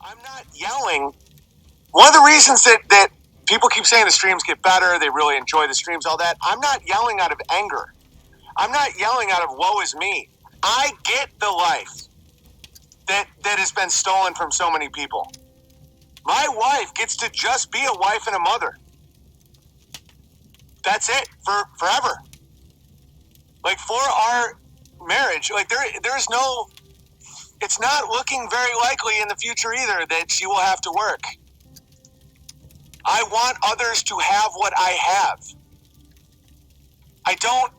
I'm not yelling. One of the reasons that people keep saying the streams get better, they really enjoy the streams, all that, I'm not yelling out of anger. I'm not yelling out of woe is me. I get the life that has been stolen from so many people. My wife gets to just be a wife and a mother. That's it for forever. Like, for our marriage, like there's no, it's not looking very likely in the future either that she will have to work. I want others to have what I have.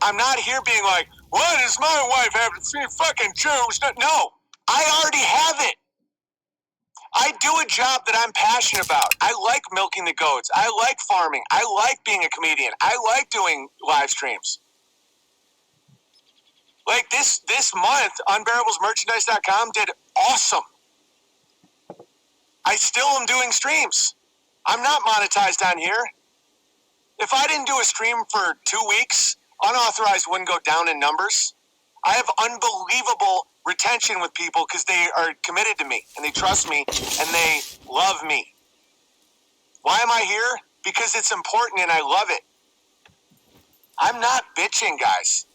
I'm not here being like, why does my wife have to see fucking Jews? No, I already have it. I do a job that I'm passionate about. I like milking the goats. I like farming. I like being a comedian. I like doing live streams. Like this month, unbearablesmerchandise.com did awesome. I still am doing streams. I'm not monetized on here. If I didn't do a stream for 2 weeks, unauthorized wouldn't go down in numbers. I have unbelievable retention with people because they are committed to me and they trust me and they love me. Why am I here? Because it's important and I love it. I'm not bitching, guys.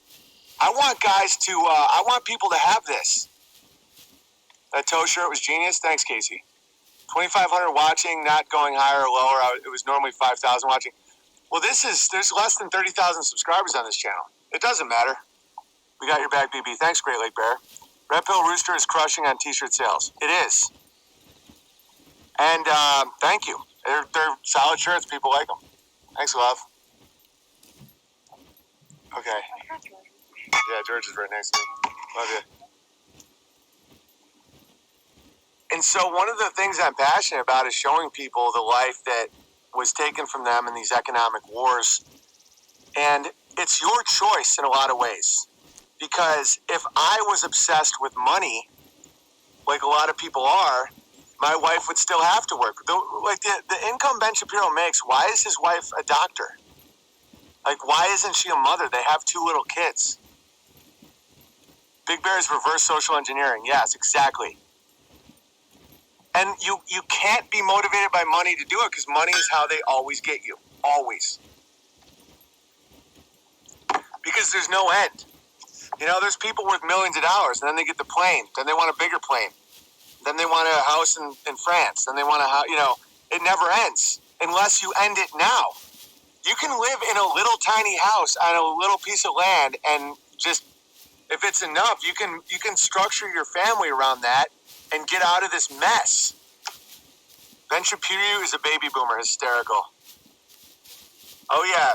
I want people to have this. That toe shirt was genius. Thanks, Casey. 2,500 watching, not going higher or lower. It was normally 5,000 watching. Well, there's less than 30,000 subscribers on this channel. It doesn't matter. We got your back, BB. Thanks, Great Lake Bear. Red Pill Rooster is crushing on t-shirt sales. It is. And thank you. They're solid shirts. People like them. Thanks, love. Okay. Yeah, George is right next to me. Love you. And so one of the things I'm passionate about is showing people the life that was taken from them in these economic wars. And it's your choice in a lot of ways. Because if I was obsessed with money, like a lot of people are, my wife would still have to work. The income Ben Shapiro makes, why is his wife a doctor? Like, why isn't she a mother? They have 2 little kids. Big Bear is reverse social engineering. Yes, exactly. And you can't be motivated by money to do it because money is how they always get you. Always. Because there's no end. You know, there's people worth millions of dollars, and then they get the plane. Then they want a bigger plane. Then they want a house in France. Then they want a house, it never ends unless you end it now. You can live in a little tiny house on a little piece of land and just, if it's enough, you can structure your family around that and get out of this mess. Ben Shapiro is a baby boomer, hysterical. Oh yeah,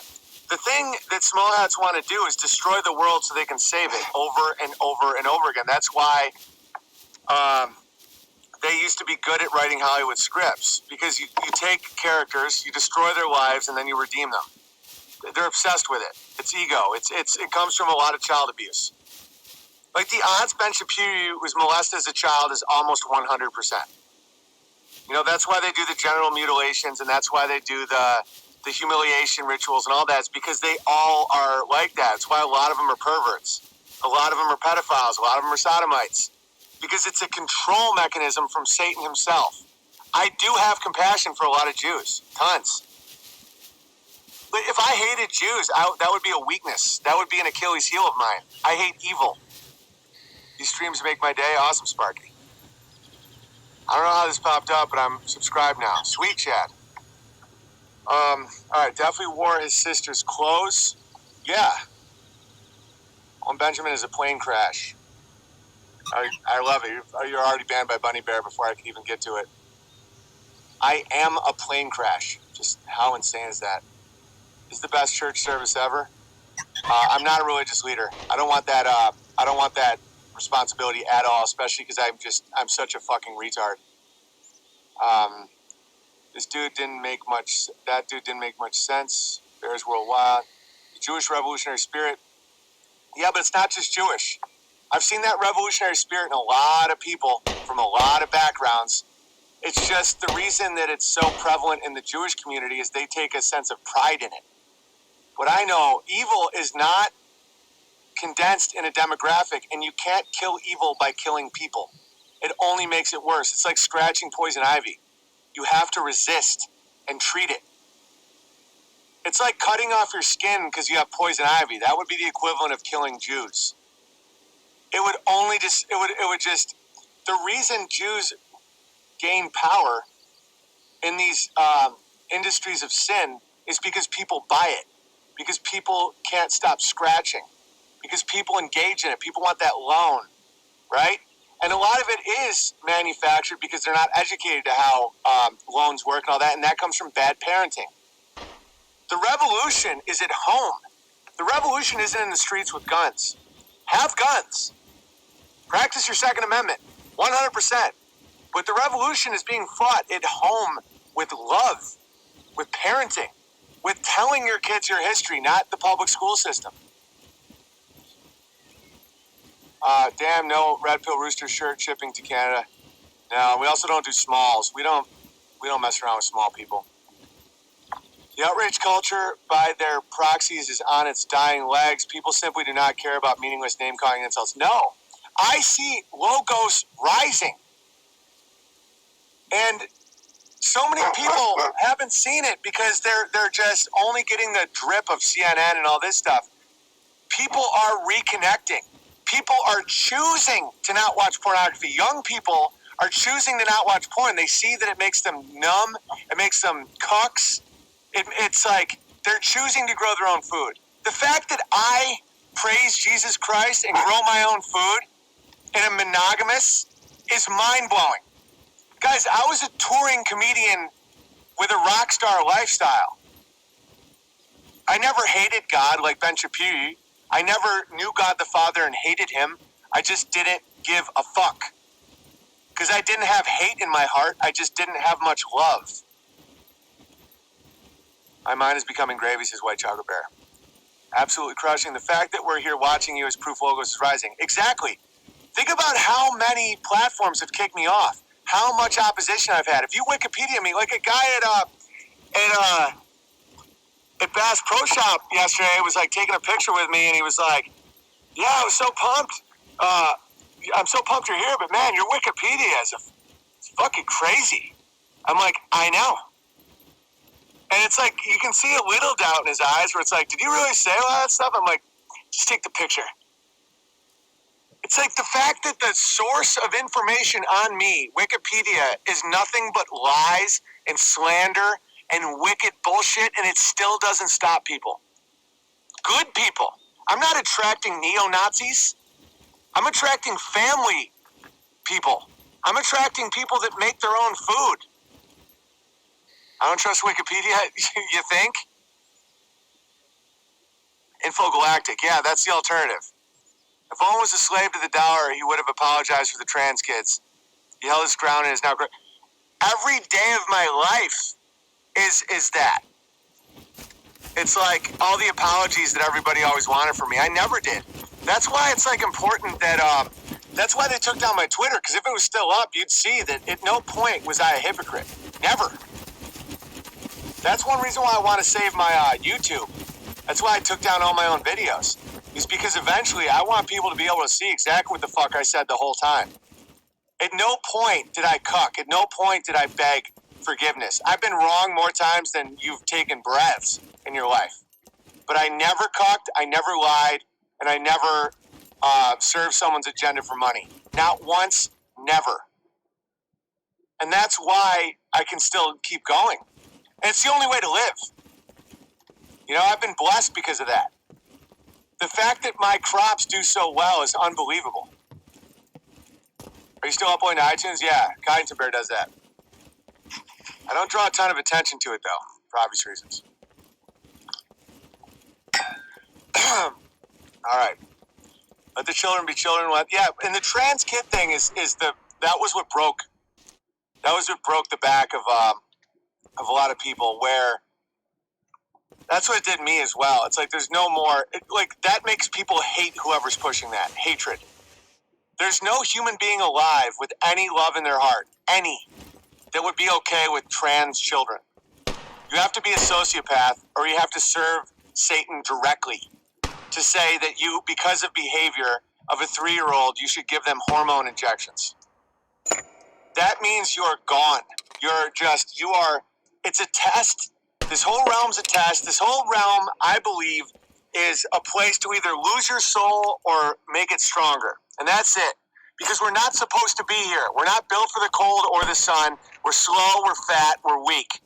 the thing that small hats want to do is destroy the world so they can save it over and over and over again. That's why they used to be good at writing Hollywood scripts, because you take characters, you destroy their lives, and then you redeem them. They're obsessed with it. It's ego. It comes from a lot of child abuse. Like, the odds Ben Shapiro was molested as a child is almost 100%. That's why they do the genital mutilations, and that's why they do the humiliation rituals and all that. It's because they all are like that. It's why a lot of them are perverts. A lot of them are pedophiles. A lot of them are sodomites. Because it's a control mechanism from Satan himself. I do have compassion for a lot of Jews. Tons. But if I hated Jews, that would be a weakness. That would be an Achilles heel of mine. I hate evil. These streams make my day. Awesome, Sparky. I don't know how this popped up, but I'm subscribed now. Sweet chat. All right, definitely wore his sister's clothes. Yeah. On Benjamin is a plane crash. I love it. You're already banned by Bunny Bear before I can even get to it. I am a plane crash. Just how insane is that? It's the best church service ever. I'm not a religious leader. I don't want that. I don't want that responsibility at all, especially because I'm such a fucking retard. That dude didn't make much sense. Bears worldwide. The Jewish revolutionary spirit. Yeah, but it's not just Jewish. I've seen that revolutionary spirit in a lot of people from a lot of backgrounds. It's just the reason that it's so prevalent in the Jewish community is they take a sense of pride in it. But I know evil is not condensed in a demographic, and you can't kill evil by killing people. it only makes it worse. It's like scratching poison ivy. You have to resist and treat it. It's like cutting off your skin because you have poison ivy. That would be the equivalent of killing Jews. It would only just, the reason Jews gain power in these industries of sin is because people buy it, because people can't stop scratching, because people engage in it. People want that loan, right? And a lot of it is manufactured because they're not educated to how loans work and all that, and that comes from bad parenting. The revolution is at home. The revolution isn't in the streets with guns. Have guns. Practice your Second Amendment, 100%. But the revolution is being fought at home with love, with parenting, with telling your kids your history, not the public school system. Damn, no Red Pill Rooster shirt shipping to Canada. No, we also don't do smalls. We don't mess around with small people. The outrage culture by their proxies is on its dying legs. People simply do not care about meaningless name-calling insults. No, I see logos rising. And so many people haven't seen it because they're just only getting the drip of CNN and all this stuff. People are reconnecting. People are choosing to not watch pornography. Young people are choosing to not watch porn. They see that it makes them numb. It makes them cucks. It's like they're choosing to grow their own food. The fact that I praise Jesus Christ and grow my own food and am monogamous is mind-blowing. Guys, I was a touring comedian with a rock star lifestyle. I never hated God like Ben Shapiro. I never knew God the Father and hated him. I just didn't give a fuck. Because I didn't have hate in my heart. I just didn't have much love. My mind is becoming gravy, says White Chocolate Bear. Absolutely crushing. The fact that we're here watching you as proof logos is rising. Exactly. Think about how many platforms have kicked me off. How much opposition I've had. If you Wikipedia me, like a guy at Bass Pro Shop yesterday was like taking a picture with me, and he was like, "Yeah, I was so pumped. I'm so pumped you're here, but man, your Wikipedia is it's fucking crazy." I'm like, I know. And it's like, you can see a little doubt in his eyes where it's like, did you really say all that stuff? I'm like, just take the picture. It's like the fact that the source of information on me, Wikipedia, is nothing but lies and slander and wicked bullshit, and it still doesn't stop people. Good people. I'm not attracting neo-Nazis. I'm attracting family people. I'm attracting people that make their own food. I don't trust Wikipedia, you think? Infogalactic, yeah, that's the alternative. If Owen was a slave to the dollar, he would have apologized for the trans kids. He held his ground and is now great. Every day of my life is that. It's like all the apologies that everybody always wanted from me. I never did. That's why it's like important that, that's why they took down my Twitter, because if it was still up, you'd see that at no point was I a hypocrite. Never. That's one reason why I want to save my YouTube. That's why I took down all my own videos. Is because eventually I want people to be able to see exactly what the fuck I said the whole time. At no point did I cuck. At no point did I beg forgiveness. I've been wrong more times than you've taken breaths in your life. But I never cucked, I never lied, and I never served someone's agenda for money. Not once, never. And that's why I can still keep going. And it's the only way to live. You know, I've been blessed because of that. The fact that my crops do so well is unbelievable. Are you still uploading to iTunes? Yeah, Coddington Bear does that. I don't draw a ton of attention to it, though, for obvious reasons. All right. Let the children be children. Yeah, and the trans kid thing that was what broke the back of a lot of people, where that's what it did me as well. It's like there's no more, that makes people hate whoever's pushing that. Hatred. There's no human being alive with any love in their heart, that would be okay with trans children. You have to be a sociopath, or you have to serve Satan directly to say that you, because of behavior of a 3-year-old, you should give them hormone injections. that means you're gone. It's a test. This whole realm's a test. This whole realm, I believe, is a place to either lose your soul or make it stronger. And that's it. Because we're not supposed to be here. We're not built for the cold or the sun. We're slow, we're fat, we're weak.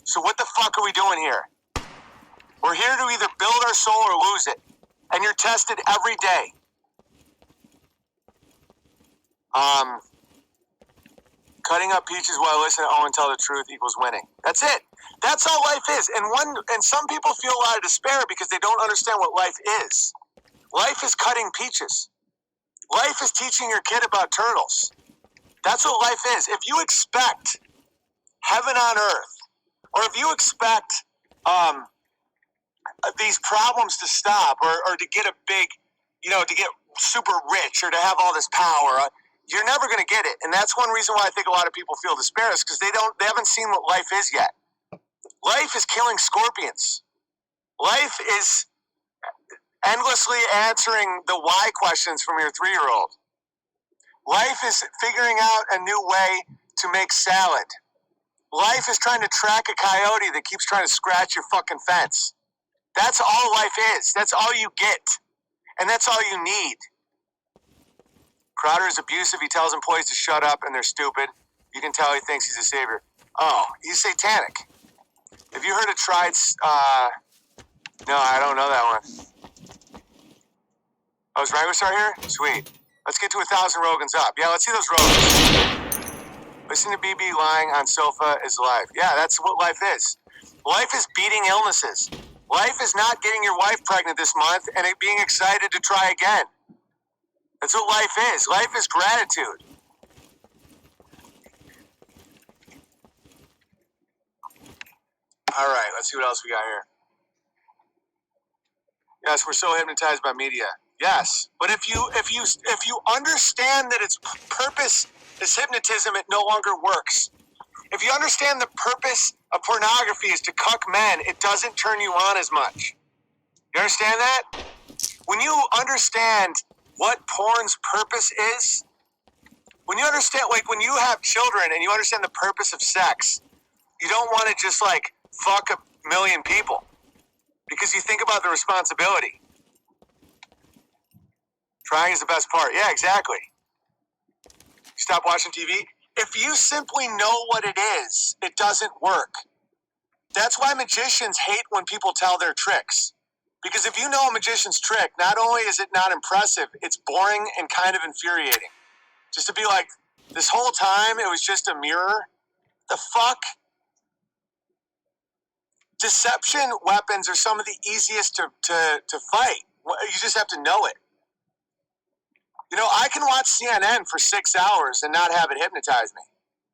So what the fuck are we doing here? We're here to either build our soul or lose it. And you're tested every day. Cutting up peaches while listening to Owen tell the truth equals winning. That's it. That's all life is. And some people feel a lot of despair because they don't understand what life is. Life is cutting peaches. Life is teaching your kid about turtles. That's what life is. If you expect heaven on earth, or if you expect these problems to stop, or to get a big, to get super rich, or to have all this power, you're never going to get it. And that's one reason why I think a lot of people feel despair is because they haven't seen what life is yet. Life is killing scorpions. Life is endlessly answering the why questions from your 3-year-old. Life is figuring out a new way to make salad. Life is trying to track a coyote that keeps trying to scratch your fucking fence. That's all life is. That's all you get. And that's all you need. Crowder is abusive. He tells employees to shut up and they're stupid. You can tell he thinks he's a savior. Oh, he's satanic. Have you heard of Tried's, no, I don't know that one. Oh, is Rangostar here? Sweet. Let's get to 1,000 Rogans up. Yeah, let's see those Rogans. Listen to BB lying on sofa is life. Yeah, that's what life is. Life is beating illnesses. Life is not getting your wife pregnant this month and it being excited to try again. That's what life is. Life is gratitude. All right, let's see what else we got here. Yes, we're so hypnotized by media. Yes, but if you understand that its purpose is hypnotism, it no longer works. If you understand the purpose of pornography is to cuck men, it doesn't turn you on as much. You understand that? When you understand what porn's purpose is, when you understand, like when you have children and you understand the purpose of sex, you don't want to just like fuck 1,000,000 people because you think about the responsibility. Trying is the best part. Yeah, exactly. Stop watching TV. If you simply know what it is, it doesn't work. That's why magicians hate when people tell their tricks. Because if you know a magician's trick, not only is it not impressive, it's boring and kind of infuriating. Just to be like, this whole time it was just a mirror? The fuck? Deception weapons are some of the easiest to fight. You just have to know it. I can watch CNN for 6 hours and not have it hypnotize me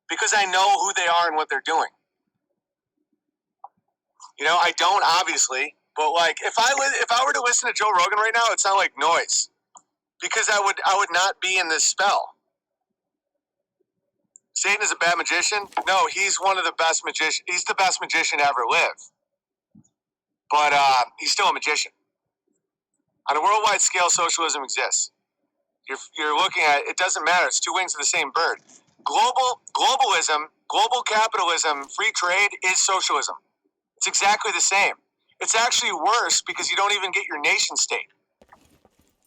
because I know who they are and what they're doing. I don't obviously, but like if I were to listen to Joe Rogan right now, it'd sound like noise because I would not be in this spell. Satan is a bad magician? No, he's one of the best magicians. He's the best magician to ever live. But he's still a magician. On a worldwide scale, socialism exists. You're looking at it doesn't matter. It's two wings of the same bird. Globalism, global capitalism, free trade is socialism. It's exactly the same. It's actually worse because you don't even get your nation state.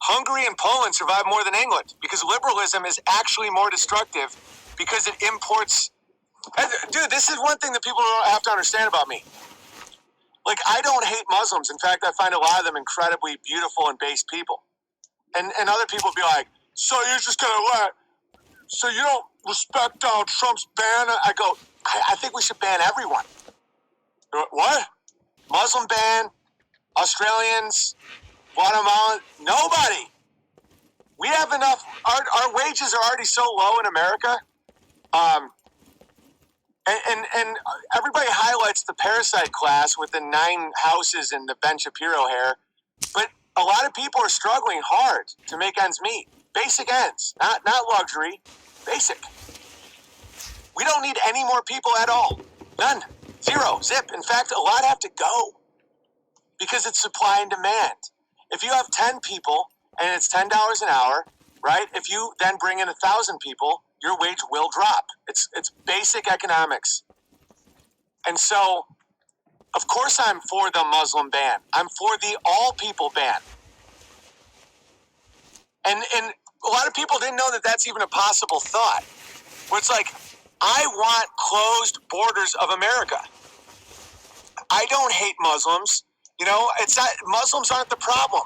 Hungary and Poland survive more than England because liberalism is actually more destructive because it imports. Dude, this is one thing that people don't have to understand about me. Like, I don't hate Muslims. In fact, I find a lot of them incredibly beautiful and base people. And other people be like, so you're just going to so you don't respect Donald Trump's ban? I go, I think we should ban everyone. What? Muslim ban, Australians, Guatemala, nobody. We have enough. Our wages are already so low in America. And everybody highlights the parasite class with the 9 houses and the Ben Shapiro hair. But a lot of people are struggling hard to make ends meet. Basic ends, not luxury, basic. We don't need any more people at all. None. Zero. Zip. In fact, a lot have to go because it's supply and demand. If you have 10 people and it's $10 an hour, right? If you then bring in 1,000 people, your wage will drop. It's basic economics. And so, of course I'm for the Muslim ban. I'm for the all people ban. And a lot of people didn't know that that's even a possible thought. Where it's like, I want closed borders of America. I don't hate Muslims. You know, it's not, Muslims aren't the problem.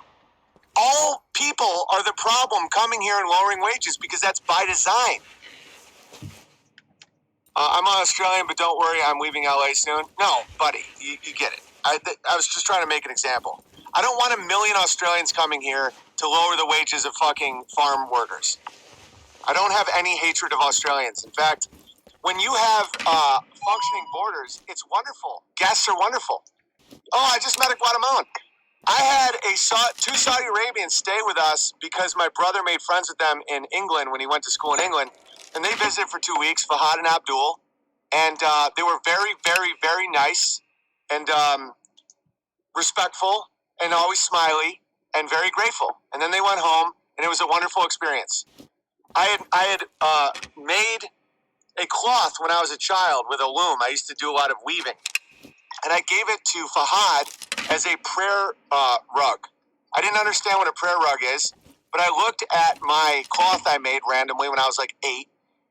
All people are the problem coming here and lowering wages because that's by design. I'm Australian, but don't worry, I'm leaving LA soon. No, buddy, you get it. I was just trying to make an example. I don't want 1 million Australians coming here to lower the wages of fucking farm workers. I don't have any hatred of Australians. In fact, when you have functioning borders, it's wonderful. Guests are wonderful. Oh, I just met a Guatemalan. I had two Saudi Arabians stay with us because my brother made friends with them in England when he went to school in England. And they visited for 2 weeks, Fahad and Abdul. And they were very, very, very nice and respectful and always smiley and very grateful. And then they went home, and it was a wonderful experience. I had made a cloth when I was a child with a loom. I used to do a lot of weaving. And I gave it to Fahad as a prayer rug. I didn't understand what a prayer rug is, but I looked at my cloth I made randomly when I was like 8,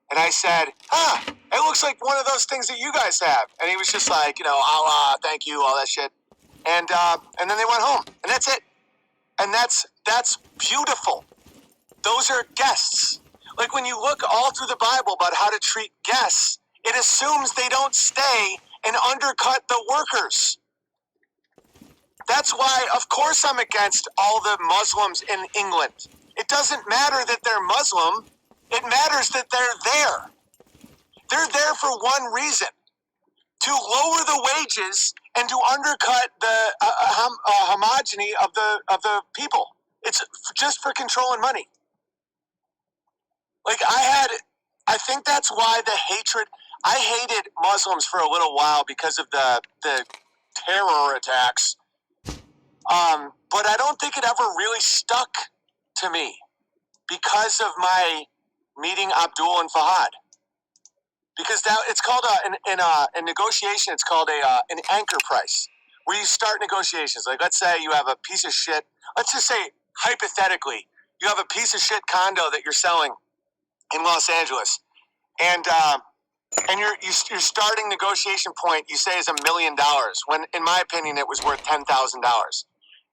and I said, it looks like one of those things that you guys have. And he was just like, Allah, thank you, all that shit. And then they went home, and that's it. And that's beautiful. Those are guests. Like when you look all through the Bible about how to treat guests, it assumes they don't stay and undercut the workers. That's why, of course, I'm against all the Muslims in England. It doesn't matter that they're Muslim. It matters that they're there. They're there for one reason: to lower the wages and to undercut the homogeny of the people. It's just for control and money. Like I think that's why the hatred. I hated Muslims for a little while because of the terror attacks. But I don't think it ever really stuck to me because of my meeting Abdul and Fahad. Because now it's called in negotiation, it's called an anchor price, where you start negotiations. Like, let's say you have a piece of shit. Let's just say, hypothetically, you have a piece of shit condo that you're selling in Los Angeles, and your starting negotiation point, you say, is $1 million, when in my opinion it was worth $10,000.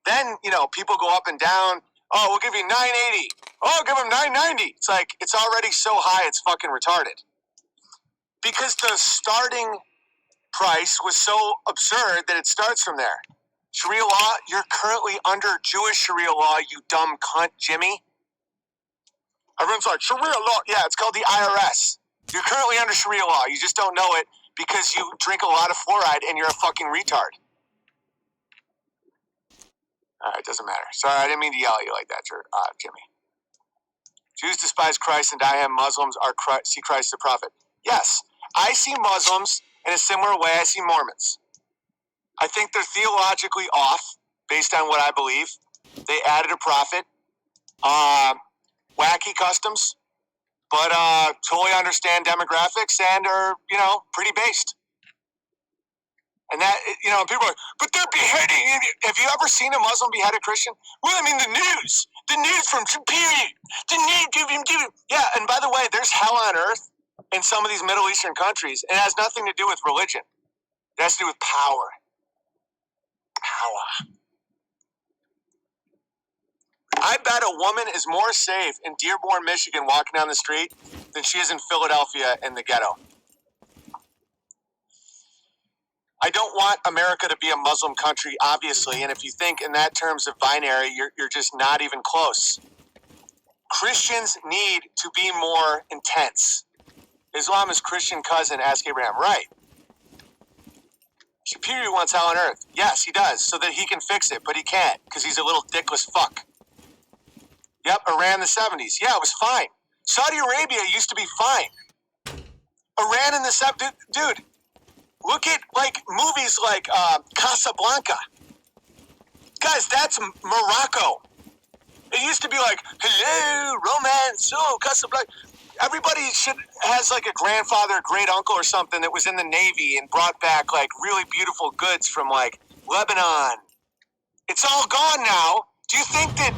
Then people go up and down. Oh, we'll give you $980. Oh, give them $990. It's like, it's already so high, it's fucking retarded. Because the starting price was so absurd that it starts from there. Sharia law, you're currently under Jewish Sharia law, you dumb cunt, Jimmy. Everyone's like, Sharia law. Yeah, it's called the IRS. You're currently under Sharia law. You just don't know it because you drink a lot of fluoride and you're a fucking retard. It doesn't matter. Sorry, I didn't mean to yell at you like that, Jimmy. Jews despise Christ and die him. Muslims see Christ as a prophet. Yes, I see Muslims in a similar way I see Mormons. I think they're theologically off based on what I believe. They added a prophet. Wacky customs, but totally understand demographics and are, pretty based. And that, people are like, but they're beheading. Have you ever seen a Muslim behead a Christian? Well, I mean, the news from Superior, the news, give him. Yeah, and by the way, there's hell on earth in some of these Middle Eastern countries. It has nothing to do with religion. It has to do with power. Power. I bet a woman is more safe in Dearborn, Michigan, walking down the street than she is in Philadelphia in the ghetto. I don't want America to be a Muslim country, obviously, and if you think in that terms of binary, you're just not even close. Christians need to be more intense. Islam is Christian cousin, ask Abraham. Right. Superior wants hell on earth. Yes, he does, so that he can fix it, but he can't, because he's a little dickless fuck. Yep, Iran in the 70s. Yeah, it was fine. Saudi Arabia used to be fine. Iran in the 70s. Dude, look at, movies like Casablanca. Guys, that's Morocco. It used to be like, hello, romance, oh, Casablanca. Everybody has like a grandfather, great uncle or something that was in the Navy and brought back like really beautiful goods from like Lebanon. It's all gone now. Do you think that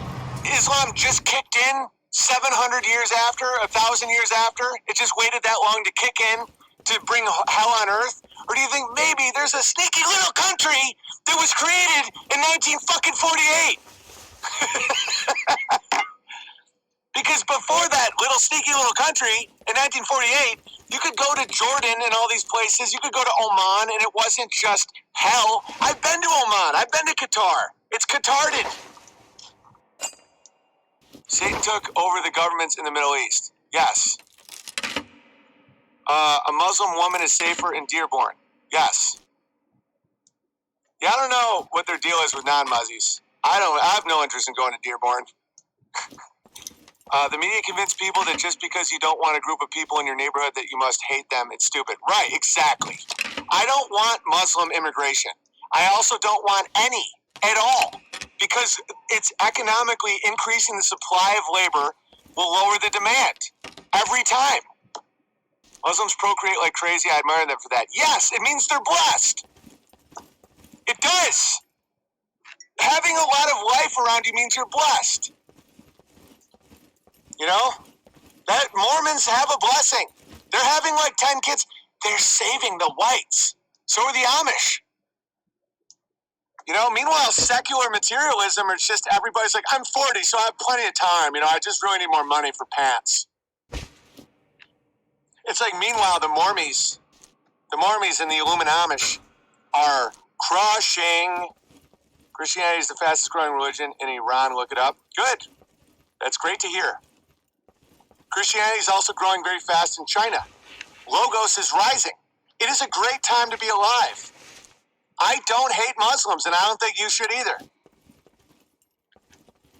Islam just kicked in 700 years after, 1,000 years after? It just waited that long to kick in to bring hell on earth? Or do you think maybe there's a sneaky little country that was created in 1948? Because before that little sneaky little country in 1948, you could go to Jordan and all these places. You could go to Oman, and it wasn't just hell. I've been to Oman. I've been to Qatar. It's Qatarded. Satan took over the governments in the Middle East. Yes. A Muslim woman is safer in Dearborn. Yes. Yeah, I don't know what their deal is with non-Muzzies. I have no interest in going to Dearborn. The media convinced people that just because you don't want a group of people in your neighborhood that you must hate them. It's stupid. Right, exactly. I don't want Muslim immigration. I also don't want any at all, because it's economically increasing the supply of labor will lower the demand every time. Muslims procreate like crazy. I admire them for that. Yes, it means they're blessed. It does. Having a lot of life around you means you're blessed. You know, that Mormons have a blessing. They're having like 10 kids. They're saving the whites. So are the Amish. You know, meanwhile, secular materialism is just everybody's like, I'm 40, so I have plenty of time. You know, I just really need more money for pants. It's like, meanwhile, the Mormies and the Illuminamish are crushing. Christianity is the fastest growing religion in Iran. Look it up. Good. That's great to hear. Christianity is also growing very fast in China. Logos is rising. It is a great time to be alive. I don't hate Muslims, and I don't think you should either.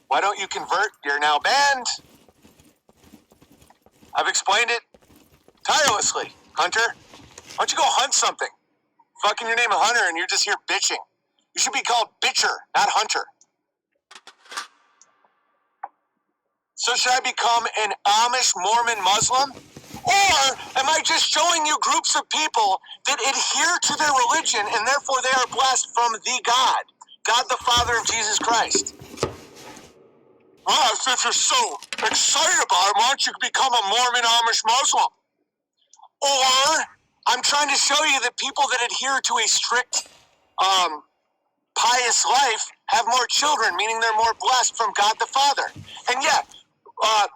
Why don't you convert? You're now banned. I've explained it tirelessly. Hunter, why don't you go hunt something? Fucking your name is Hunter, and you're just here bitching. You should be called Bitcher, not Hunter. So should I become an Amish Mormon Muslim? Or am I just showing you groups of people that adhere to their religion and therefore they are blessed from the God, God the Father of Jesus Christ? Well, if you're so excited about it, why don't you become a Mormon Amish Muslim? Or I'm trying to show you that people that adhere to a strict, pious life have more children, meaning they're more blessed from God the Father. And yeah,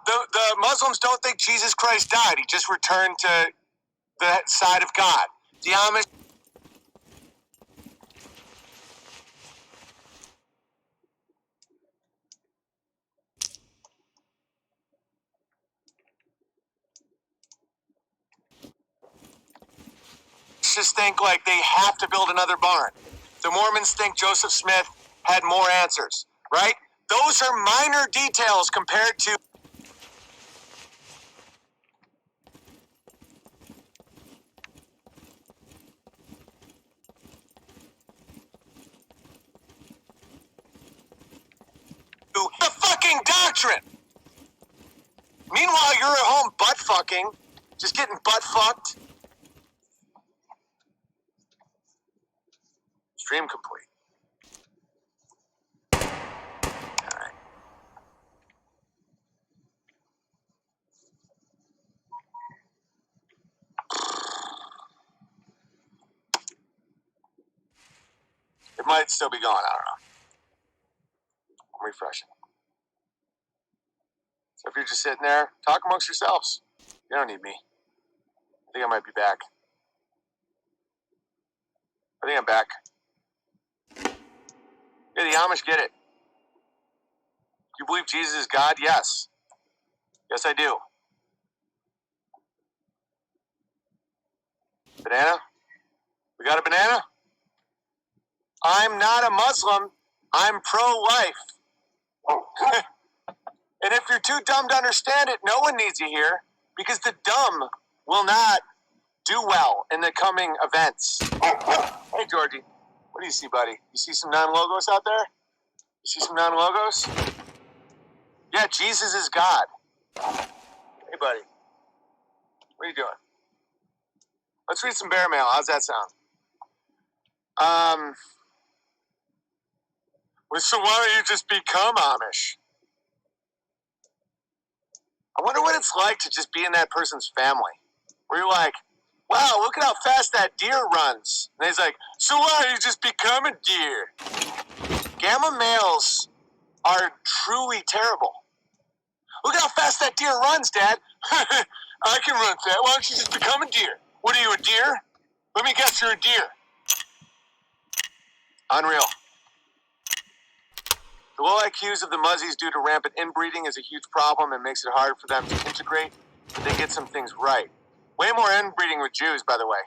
the Muslims don't think Jesus Christ died. He just returned to the side of God. The Amish just think like they have to build another barn. The Mormons think Joseph Smith had more answers, right? Those are minor details compared to the fucking doctrine. Meanwhile, you're at home butt fucking, just getting butt fucked. Stream complete. All right. It might still be going. I don't know. I'm refreshing. So if you're just sitting there, talk amongst yourselves. You don't need me. I think I might be back. I think I'm back. Yeah, the Amish get it. You believe Jesus is God? Yes. Yes, I do. Banana? We got a banana? I'm not a Muslim. I'm pro-life. Oh. And if you're too dumb to understand it, no one needs you here, because the dumb will not do well in the coming events. Hey, Georgie. What do you see, buddy? You see some non-logos out there? You see some non-logos? Yeah, Jesus is God. Hey, buddy. What are you doing? Let's read some bear mail. How's that sound? So why don't you just become Amish? I wonder what it's like to just be in that person's family. Where you're like, wow, look at how fast that deer runs. And he's like, so why don't you just become a deer? Gamma males are truly terrible. Look at how fast that deer runs, Dad. I can run fast. Why don't you just become a deer? What are you, a deer? Let me guess, you're a deer. Unreal. The low IQs of the muzzies due to rampant inbreeding is a huge problem and makes it hard for them to integrate, but they get some things right. Way more inbreeding with Jews, by the way.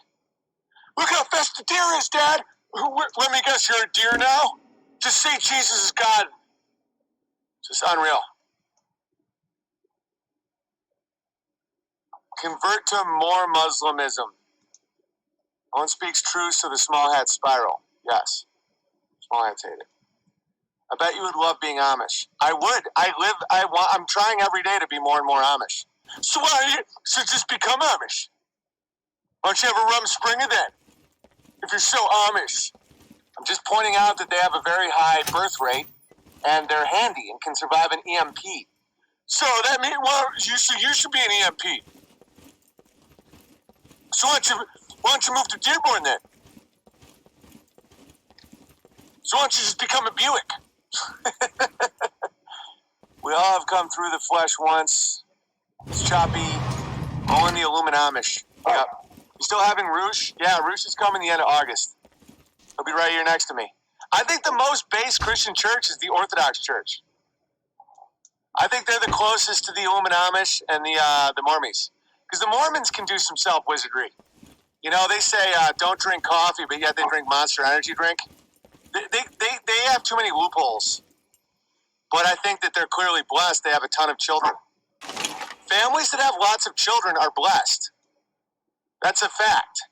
Look how fast the deer is, Dad. Let me guess, you're a deer now? Just say Jesus is God. It's just unreal. Convert to more Muslimism. One speaks truth, so the small hats spiral. Yes. Small hats hate it. I bet you would love being Amish. I would. I'm trying every day to be more and more Amish. So just become Amish. Why don't you have a rum springer then? If you're so Amish. I'm just pointing out that they have a very high birth rate and they're handy and can survive an EMP. So that means, well, you should be an EMP. So why don't you move to Dearborn then? So why don't you just become a Buick? We all have come through the flesh once. It's choppy. All in the Illuminamish. Yep. You still having Roosh? Yeah, Roosh is coming the end of August. He'll be right here next to me. I think the most base Christian church is the Orthodox Church. I think they're the closest to the Illuminamish and the Mormons. Because the Mormons can do some self-wizardry. You know, they say don't drink coffee, but yet they drink Monster Energy drink. They have too many loopholes. But I think that they're clearly blessed. They have a ton of children. Families that have lots of children are blessed. That's a fact.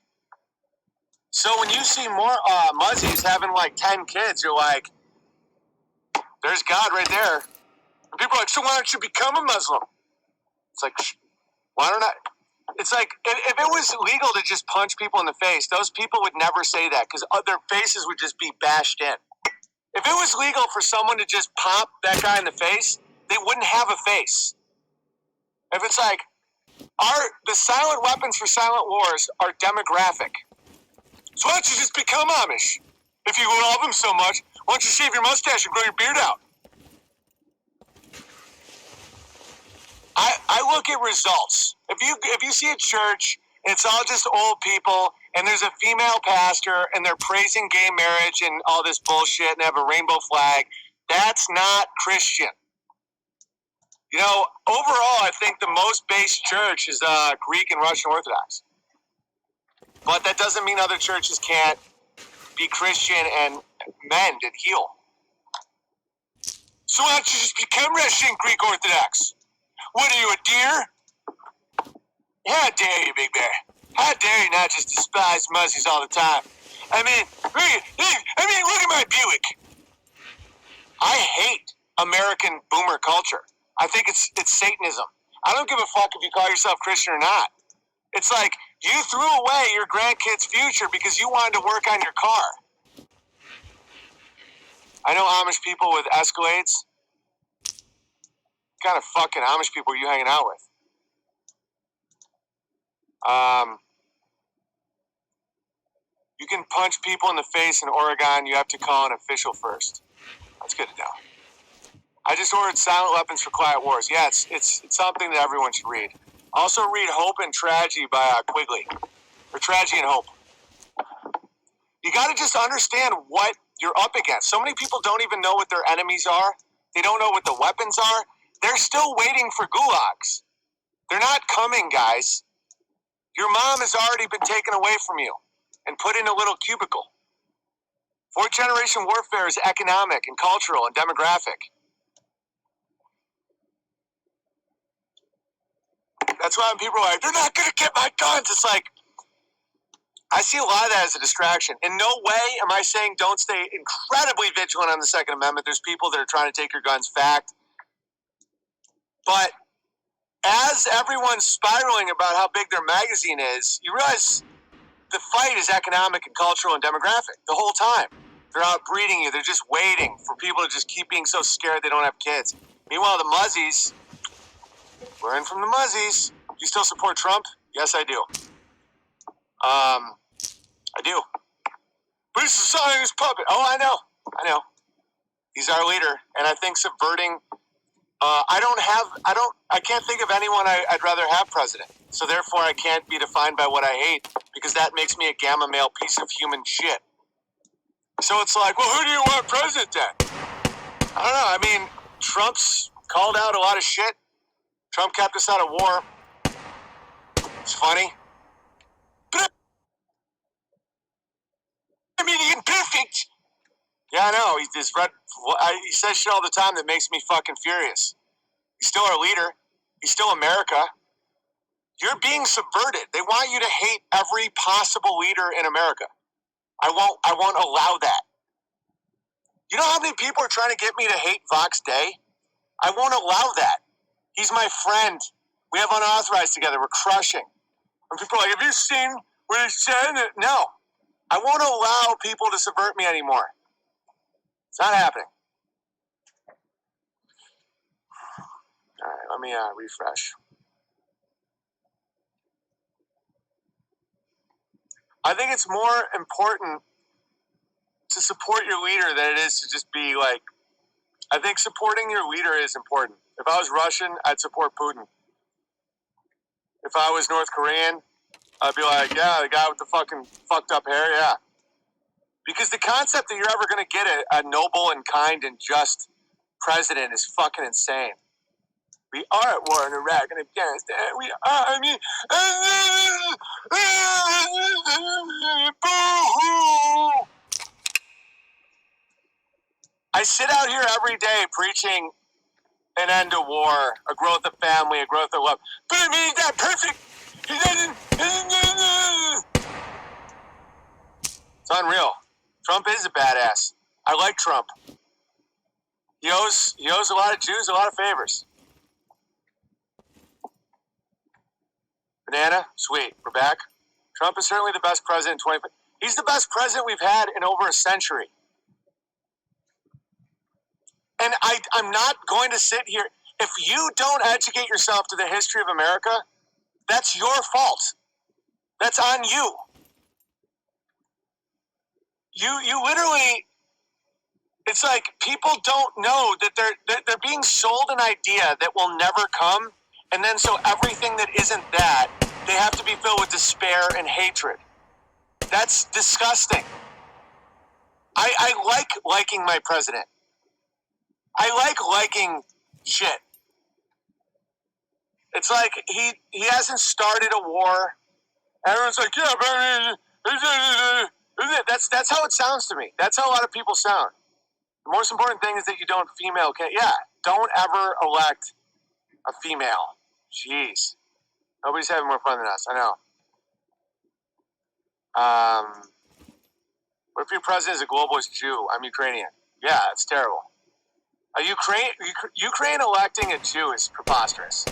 So when you see more muzzies having like 10 kids, you're like, there's God right there. And people are like, so why don't you become a Muslim? It's like, why don't I? It's like, if it was legal to just punch people in the face, those people would never say that because their faces would just be bashed in. If it was legal for someone to just pop that guy in the face, they wouldn't have a face. If it's like, the silent weapons for silent wars are demographic. So why don't you just become Amish? If you love them so much, why don't you shave your mustache and grow your beard out? I look at results. If you see a church and it's all just old people and there's a female pastor and they're praising gay marriage and all this bullshit and they have a rainbow flag, that's not Christian. You know, overall, I think the most base church is Greek and Russian Orthodox. But that doesn't mean other churches can't be Christian and mend and heal. So why don't you just become Russian Greek Orthodox? What are you, a deer? How dare you, Big Bear? How dare you not just despise muzzies all the time? I mean, look at my Buick. I hate American boomer culture. I think it's Satanism. I don't give a fuck if you call yourself Christian or not. It's like you threw away your grandkids' future because you wanted to work on your car. I know Amish people with Escalades. What kind of fucking Amish people are you hanging out with? You can punch people in the face in Oregon. You have to call an official first. That's good to know. I just ordered Silent Weapons for Quiet Wars. Yeah, it's something that everyone should read. Also read Hope and Tragedy by Quigley. Or Tragedy and Hope. You got to just understand what you're up against. So many people don't even know what their enemies are. They don't know what the weapons are. They're still waiting for gulags. They're not coming, guys. Your mom has already been taken away from you and put in a little cubicle. Fourth generation warfare is economic and cultural and demographic. That's why when people are like, they're not going to get my guns. It's like, I see a lot of that as a distraction. In no way am I saying don't stay incredibly vigilant on the Second Amendment. There's people that are trying to take your guns, fact. But as everyone's spiraling about how big their magazine is, you realize the fight is economic and cultural and demographic the whole time. They're outbreeding you. They're just waiting for people to just keep being so scared they don't have kids. Meanwhile, the Muzzies, we're in from the Muzzies. Do you still support Trump? Yes, I do. I do. But he's a Zionist puppet. Oh, I know. He's our leader, and I think subverting. I can't think of anyone I'd rather have president. So therefore, I can't be defined by what I hate because that makes me a gamma male piece of human shit. So it's like, well, who do you want president then? I don't know. I mean, Trump's called out a lot of shit. Trump kept us out of war. It's funny. But I mean, he's perfect. Yeah, I know. He says shit all the time that makes me fucking furious. He's still our leader. He's still America. You're being subverted. They want you to hate every possible leader in America. I won't allow that. You know how many people are trying to get me to hate Vox Day? I won't allow that. He's my friend. We have unauthorized together. We're crushing. And people are like, have you seen what he said? No. I won't allow people to subvert me anymore. It's not happening. All right, let me refresh. I think it's more important to support your leader than it is to just be like, I think supporting your leader is important. If I was Russian, I'd support Putin. If I was North Korean, I'd be like, yeah, the guy with the fucking fucked up hair, yeah. Because the concept that you're ever going to get a noble and kind and just president is fucking insane. We are at war in Iraq and Afghanistan. We are, I mean, boo-hoo. I sit out here every day preaching an end to war, a growth of family, a growth of love. But I mean, he's not perfect. He doesn't. It's unreal. Trump is a badass. I like Trump. He owes a lot of Jews a lot of favors. Banana, sweet. We're back. Trump is certainly the best president in 20. He's the best president we've had in over a century. And I'm not going to sit here. If you don't educate yourself to the history of America, that's your fault. That's on you. You literally, it's like people don't know that they're being sold an idea that will never come, and then so everything that isn't that, they have to be filled with despair and hatred. That's disgusting. I like liking my president. I like liking shit. It's like he hasn't started a war. Everyone's like, yeah, but that's how it sounds to me. That's how a lot of people sound. The most important thing is that you don't don't ever elect a female. Jeez. Nobody's having more fun than us. I know. What if your president is a globalist Jew? I'm Ukrainian. Yeah, it's terrible. Ukraine electing a Jew is preposterous.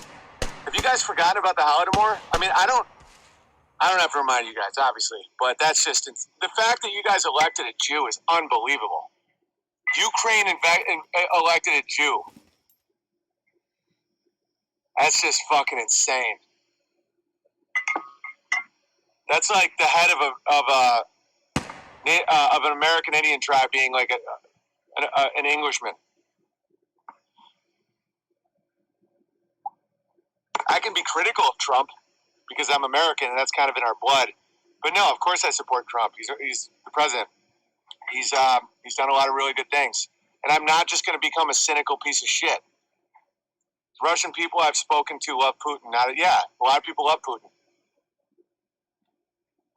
Have you guys forgotten about the Holodomor? I mean, I don't have to remind you guys, obviously, but that's just the fact that you guys elected a Jew is unbelievable. Ukraine elected a Jew. That's just fucking insane. That's like the head of an American Indian tribe being like an Englishman. I can be critical of Trump because I'm American and that's kind of in our blood. But no, of course I support Trump. He's the president. He's done a lot of really good things. And I'm not just going to become a cynical piece of shit. Russian people I've spoken to love Putin. A lot of people love Putin.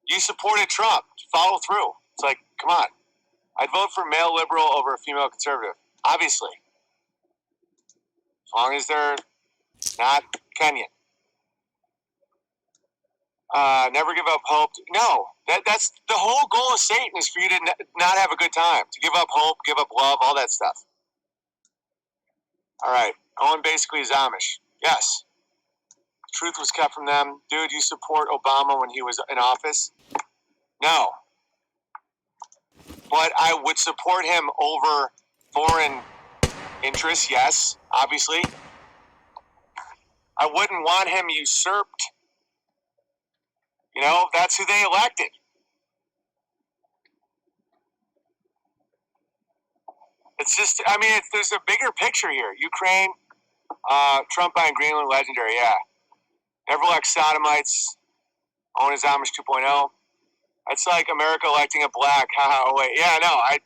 You supported Trump. Follow through. It's like, come on. I'd vote for male liberal over a female conservative. Obviously. As long as they're not Kenyan. Never give up hope. No. That's the whole goal of Satan is for you to not have a good time. To give up hope, give up love, all that stuff. All right. Owen basically is Amish. Yes. Truth was kept from them. Dude, you support Obama when he was in office? No. But I would support him over foreign interests, yes, obviously. I wouldn't want him usurped. You know, that's who they elected. It's just, I mean, there's a bigger picture here. Ukraine, Trump buying Greenland, legendary, yeah. Never elect sodomites, own his Amish 2.0. It's like America electing a black. Wait, yeah, no, I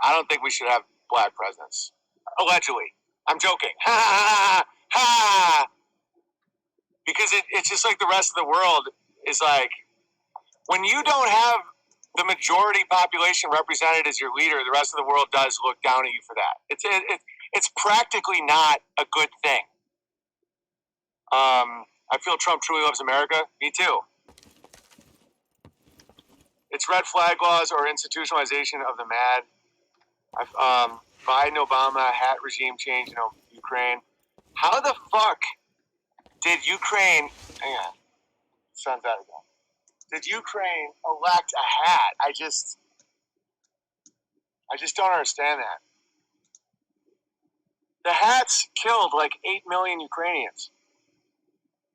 don't think we should have black presidents. Allegedly. I'm joking. Because it's just like the rest of the world is like, when you don't have the majority population represented as your leader, the rest of the world does look down at you for that. It's practically not a good thing. I feel Trump truly loves America. Me too. It's red flag laws or institutionalization of the mad. Biden, Obama, hat regime change in Ukraine. How the fuck did Ukraine? Hang on, sun's out again. Did Ukraine elect a hat? I just don't understand that. The hats killed like 8 million Ukrainians.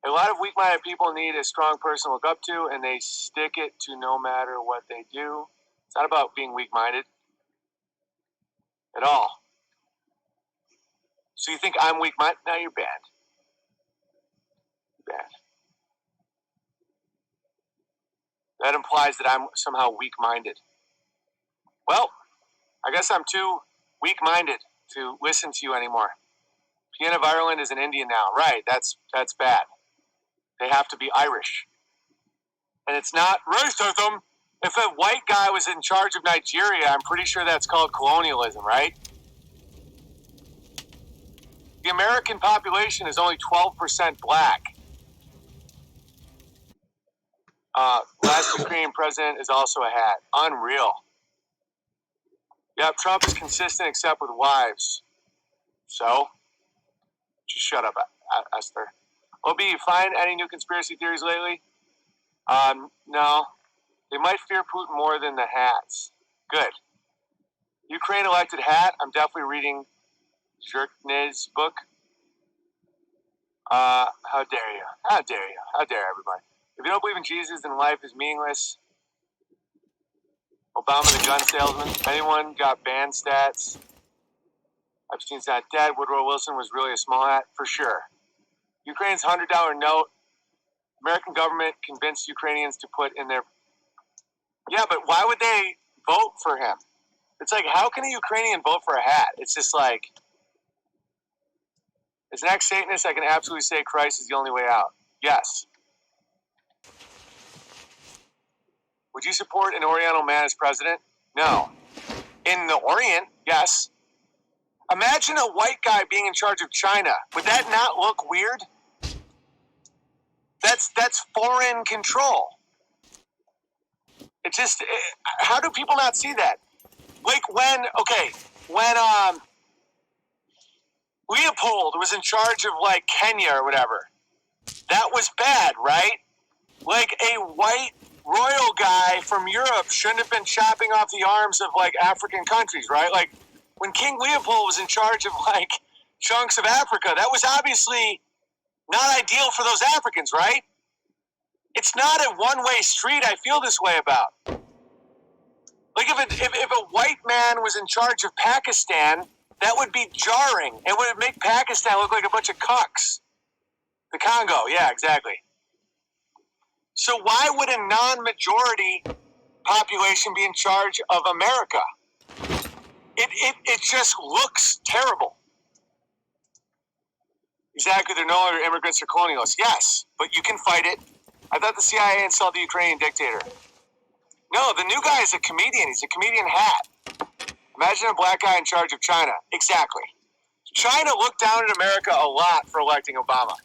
A lot of weak-minded people need a strong person to look up to, and they stick it to no matter what they do. It's not about being weak-minded at all. So you think I'm weak-minded? No, you're bad. You're bad. That implies that I'm somehow weak-minded. Well, I guess I'm too weak-minded to listen to you anymore. Fianna of Ireland is an Indian now. Right, that's bad. They have to be Irish. And it's not racism. If a white guy was in charge of Nigeria, I'm pretty sure that's called colonialism, right? The American population is only 12% black. Last Ukrainian president is also a hat. Unreal. Yep, Trump is consistent except with wives. So? Just shut up, Esther. OB, you find any new conspiracy theories lately? No. They might fear Putin more than the hats. Good. Ukraine elected hat. I'm definitely reading Zherknez's book. How dare you? How dare you? How dare everybody? If you don't believe in Jesus, then life is meaningless. Obama the gun salesman. Anyone got band stats? Epstein's not dead. Woodrow Wilson was really a small hat, for sure. Ukraine's $100 note. American government convinced Ukrainians to put in their... Yeah, but why would they vote for him? It's like, how can a Ukrainian vote for a hat? It's just like... As an ex-Satanist, I can absolutely say Christ is the only way out. Yes. Would you support an Oriental Man as president? No. In the Orient, yes. Imagine a white guy being in charge of China. Would that not look weird? That's foreign control. It just, how do people not see that? Like when Leopold was in charge of like Kenya or whatever, that was bad, right? Like a white royal guy from Europe shouldn't have been chopping off the arms of like African countries, right? Like when King Leopold was in charge of like chunks of Africa, that was obviously not ideal for those Africans, right? It's not a one-way street. I feel this way about. Like if a white man was in charge of Pakistan, that would be jarring. It would make Pakistan look like a bunch of cucks. The Congo, yeah, exactly. So why would a non-majority population be in charge of America? It just looks terrible. Exactly, they're no longer immigrants or colonialists. Yes, but you can fight it. I thought the CIA installed the Ukrainian dictator. No, the new guy is a comedian. He's a comedian hat. Imagine a black guy in charge of China. Exactly. China looked down at America a lot for electing Obama.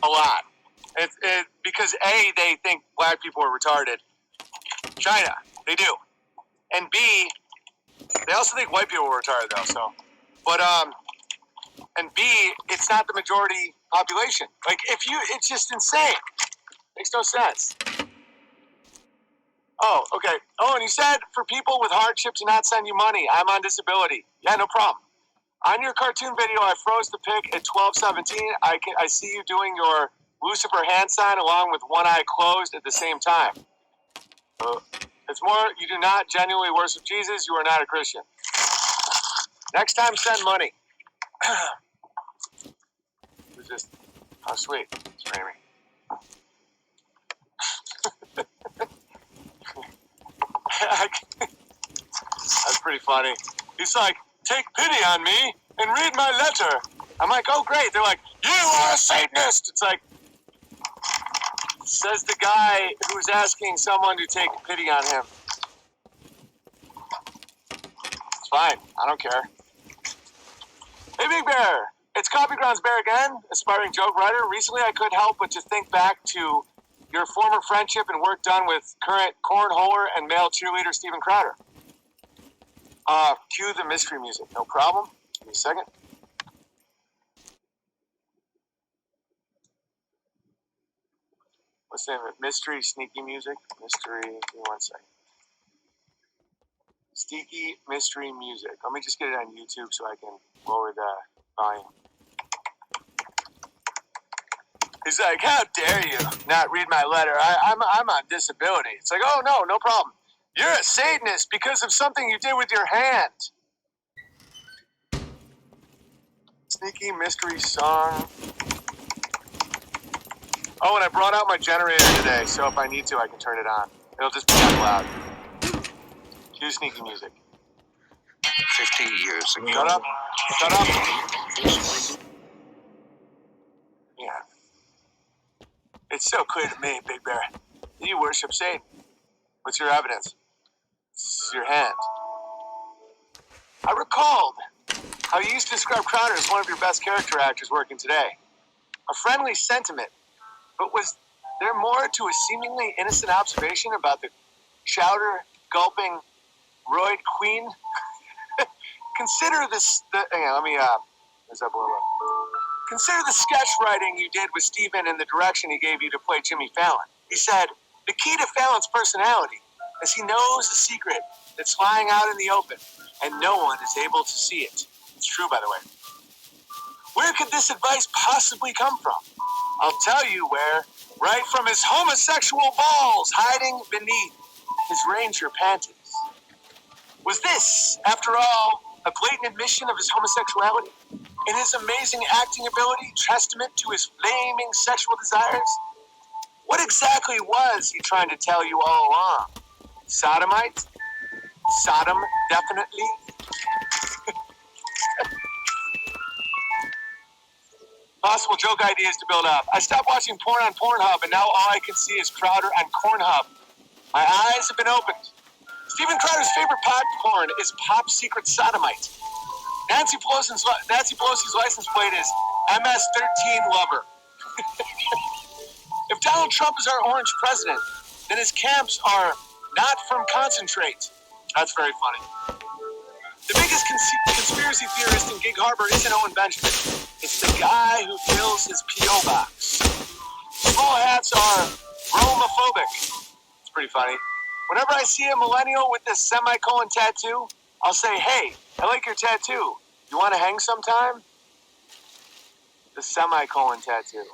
A lot. Because A, they think black people are retarded. China, they do. And B, they also think white people are retarded though, so. But, and B, it's not the majority population. Like, it's just insane. Makes no sense. Oh, okay. Oh, and you said for people with hardship to not send you money. I'm on disability. Yeah, no problem. On your cartoon video, I froze the pic at 12:17. I see you doing your Lucifer hand sign along with one eye closed at the same time. It's more, you do not genuinely worship Jesus. You are not a Christian. Next time, send money. It's just, oh, sweet. It's Ramy. That's pretty funny. He's like, take pity on me and read my letter. I'm like, oh, great. They're like, you are a Satanist. It's like, says the guy who's asking someone to take pity on him. It's fine. I don't care. Hey, Big Bear. It's Coffee Grounds Bear again, aspiring joke writer. Recently, I couldn't help but to think back to your former friendship and work done with current cornholer and male cheerleader Steven Crowder. Cue the mystery music. No problem. Give me a second. What's the name of it? Mystery, sneaky music? Mystery, give me 1 second. Sneaky mystery music. Let me just get it on YouTube so I can lower the volume. He's like, how dare you not read my letter? I'm on disability. It's like, oh, no problem. You're a Satanist because of something you did with your hand. Sneaky mystery song. Oh, and I brought out my generator today, so if I need to, I can turn it on. It'll just be that loud. Cue sneaky music. 50 years ago. Shut up. Shut up. Yeah. It's so clear to me, Big Bear, that you worship Satan. What's your evidence? It's your hand. I recalled how you used to describe Crowder as one of your best character actors working today. A friendly sentiment, but was there more to a seemingly innocent observation about the chowder-gulping roid queen? Consider this... Consider the sketch writing you did with Steven and the direction he gave you to play Jimmy Fallon. He said, the key to Fallon's personality is he knows a secret that's lying out in the open, and no one is able to see it. It's true, by the way. Where could this advice possibly come from? I'll tell you where. Right from his homosexual balls hiding beneath his Ranger panties. Was this, after all, a blatant admission of his homosexuality? And his amazing acting ability testament to his flaming sexual desires? What exactly was he trying to tell you all along? Sodomite? Sodom, definitely. Possible joke ideas to build up. I stopped watching porn on Pornhub, and now all I can see is Crowder on Cornhub. My eyes have been opened. Steven Crowder's favorite pod porn is Pop Secret Sodomite. Nancy Pelosi's license plate is MS-13 Lover. If Donald Trump is our orange president, then his camps are not from concentrate. That's very funny. The biggest conspiracy theorist in Gig Harbor isn't Owen Benjamin. It's the guy who fills his P.O. box. Small hats are homophobic. It's pretty funny. Whenever I see a millennial with this semicolon tattoo, I'll say, hey, I like your tattoo. You want to hang sometime? The semicolon tattoo.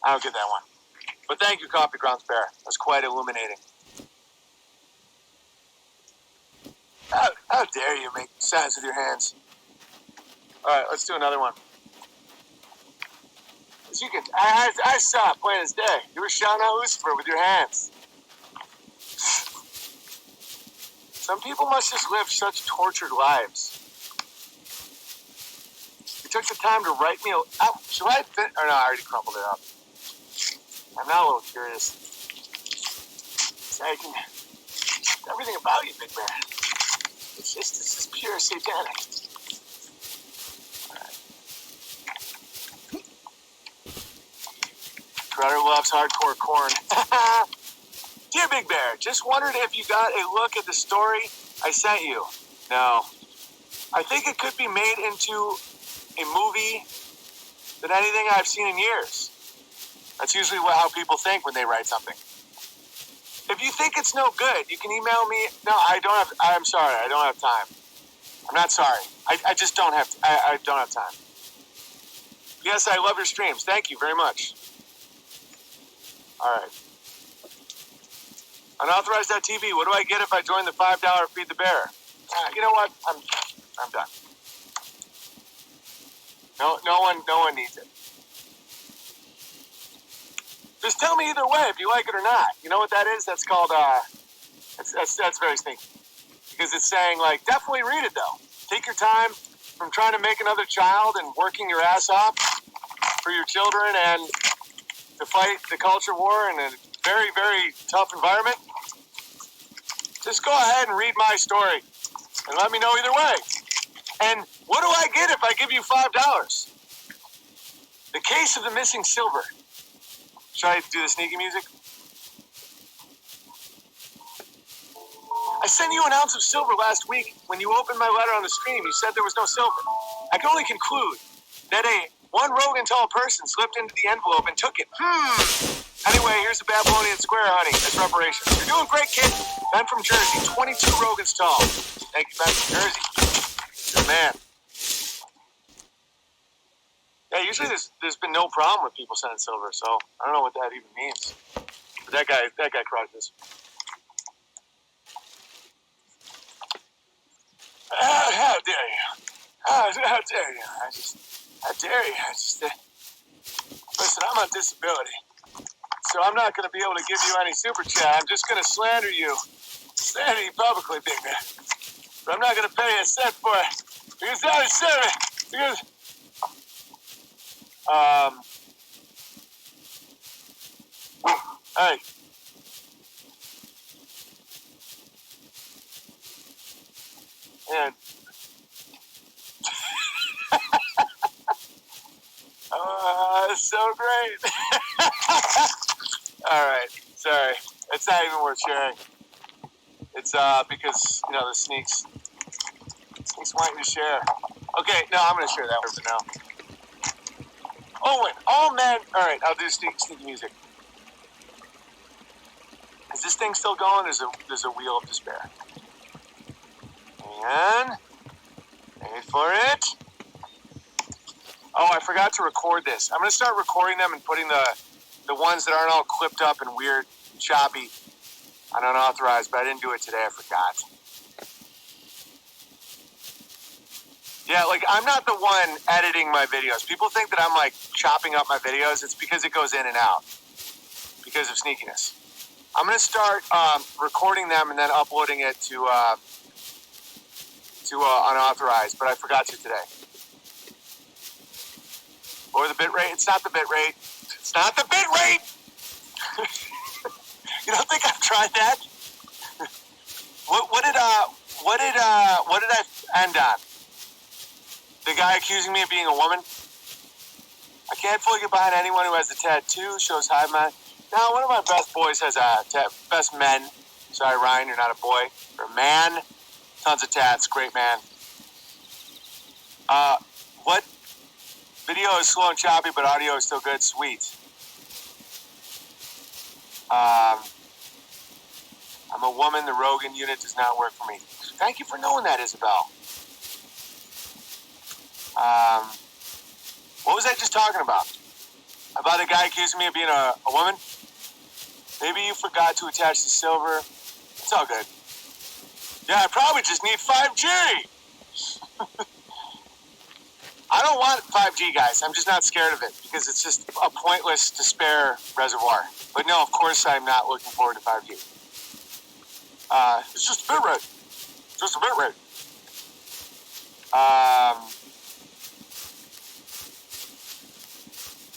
I don't get that one. But thank you, Coffee Grounds Bear. That was quite illuminating. How dare you make sounds with your hands? All right, let's do another one. As you can, I saw it plain as day. You were shouting out Lucifer with your hands. Some people must just live such tortured lives. You took the time to write me should I fit? Or no, I already crumpled it up. I'm now a little curious. Everything about you, Big Bear. It's just pure satanic. Alright. Crowder loves hardcore corn. Dear Big Bear, just wondered if you got a look at the story I sent you. No. I think it could be made into a movie than anything I've seen in years. That's usually how people think when they write something. If you think it's no good, you can email me. No, I'm sorry. I don't have time. I'm not sorry. I just don't have. I don't have time. Yes, I love your streams. Thank you very much. All right. Unauthorized.tv. What do I get if I join the $5 Feed the Bear? You know what? I'm done. No one needs it. Just tell me either way if you like it or not. You know what that is? That's called that's very sneaky. Because it's saying, like, definitely read it though. Take your time from trying to make another child and working your ass off for your children and to fight the culture war in a very, very tough environment. Just go ahead and read my story and let me know either way. And what do I get if I give you $5? The case of the missing silver. Should I do the sneaky music? I sent you an ounce of silver last week. When you opened my letter on the stream, you said there was no silver. I can only conclude that one Rogan tall person slipped into the envelope and took it. Anyway, here's the Babylonian Square, honey. That's reparations. You're doing great, kid. Ben from Jersey, 22 Rogans tall. Thank you, Ben from Jersey. Good man. Yeah, usually there's been no problem with people sending silver, so I don't know what that even means. But that guy crushes. How dare you? How dare you? How dare you? Listen, I'm on disability, so I'm not going to be able to give you any super chat. I'm just going to slander you publicly, big man. But I'm not going to pay you a cent for it because that is silver. Because hey. And it's so great. All right, sorry. It's not even worth sharing. It's because the sneaks want you to share. Okay, no, I'm gonna share that one for now. Owen, all men. All right, I'll do sneaky music. Is this thing still going? There's a wheel of despair. And wait for it. Oh, I forgot to record this. I'm going to start recording them and putting the ones that aren't all clipped up and weird, choppy, and unauthorized, but I didn't do it today. I forgot. Yeah, like, I'm not the one editing my videos. People think that I'm, like, chopping up my videos. It's because it goes in and out because of sneakiness. I'm going to start recording them and then uploading it to unauthorized, but I forgot to today. Or the bit rate. It's not the bit rate. It's not the bit rate. You don't think I've tried that? What did I end on? The guy accusing me of being a woman? I can't fully get behind anyone who has a tattoo, shows high man. Now, one of my best boys has best men. Sorry, Ryan, you're not a boy. You're a man. Tons of tats. Great man. What? Video is slow and choppy, but audio is still good. Sweet. I'm a woman. The Rogan unit does not work for me. Thank you for knowing that, Isabel. What was I just talking about? About a guy accusing me of being a woman? Maybe you forgot to attach the silver. It's all good. Yeah, I probably just need 5G. I don't want 5G, guys. I'm just not scared of it because it's just a pointless despair reservoir. But no, of course I'm not looking forward to 5G. It's just a bit rate. Just a bit rate.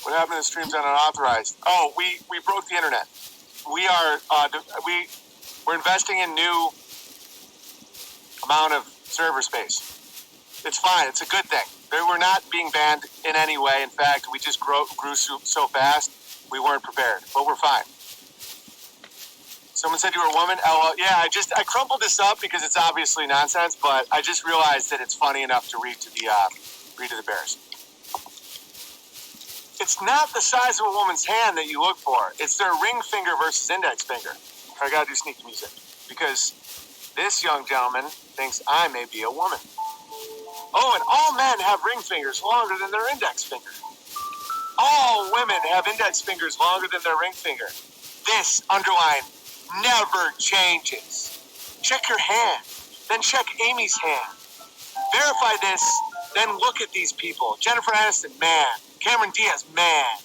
What happened to the streams on unauthorized? Oh, we broke the internet. We're investing in new amount of server space. It's fine. It's a good thing. We're not being banned in any way. In fact, we just grew so fast, we weren't prepared. But we're fine. Someone said you were a woman? Oh, yeah, I crumpled this up because it's obviously nonsense, but I just realized that it's funny enough to read to the Read to the Bears. It's not the size of a woman's hand that you look for. It's their ring finger versus index finger. I gotta do sneaky music. Because this young gentleman thinks I may be a woman. Oh, and all men have ring fingers longer than their index finger. All women have index fingers longer than their ring finger. This, underline, never changes. Check your hand, then check Amy's hand. Verify this, then look at these people. Jennifer Aniston, man. Cameron Diaz, man.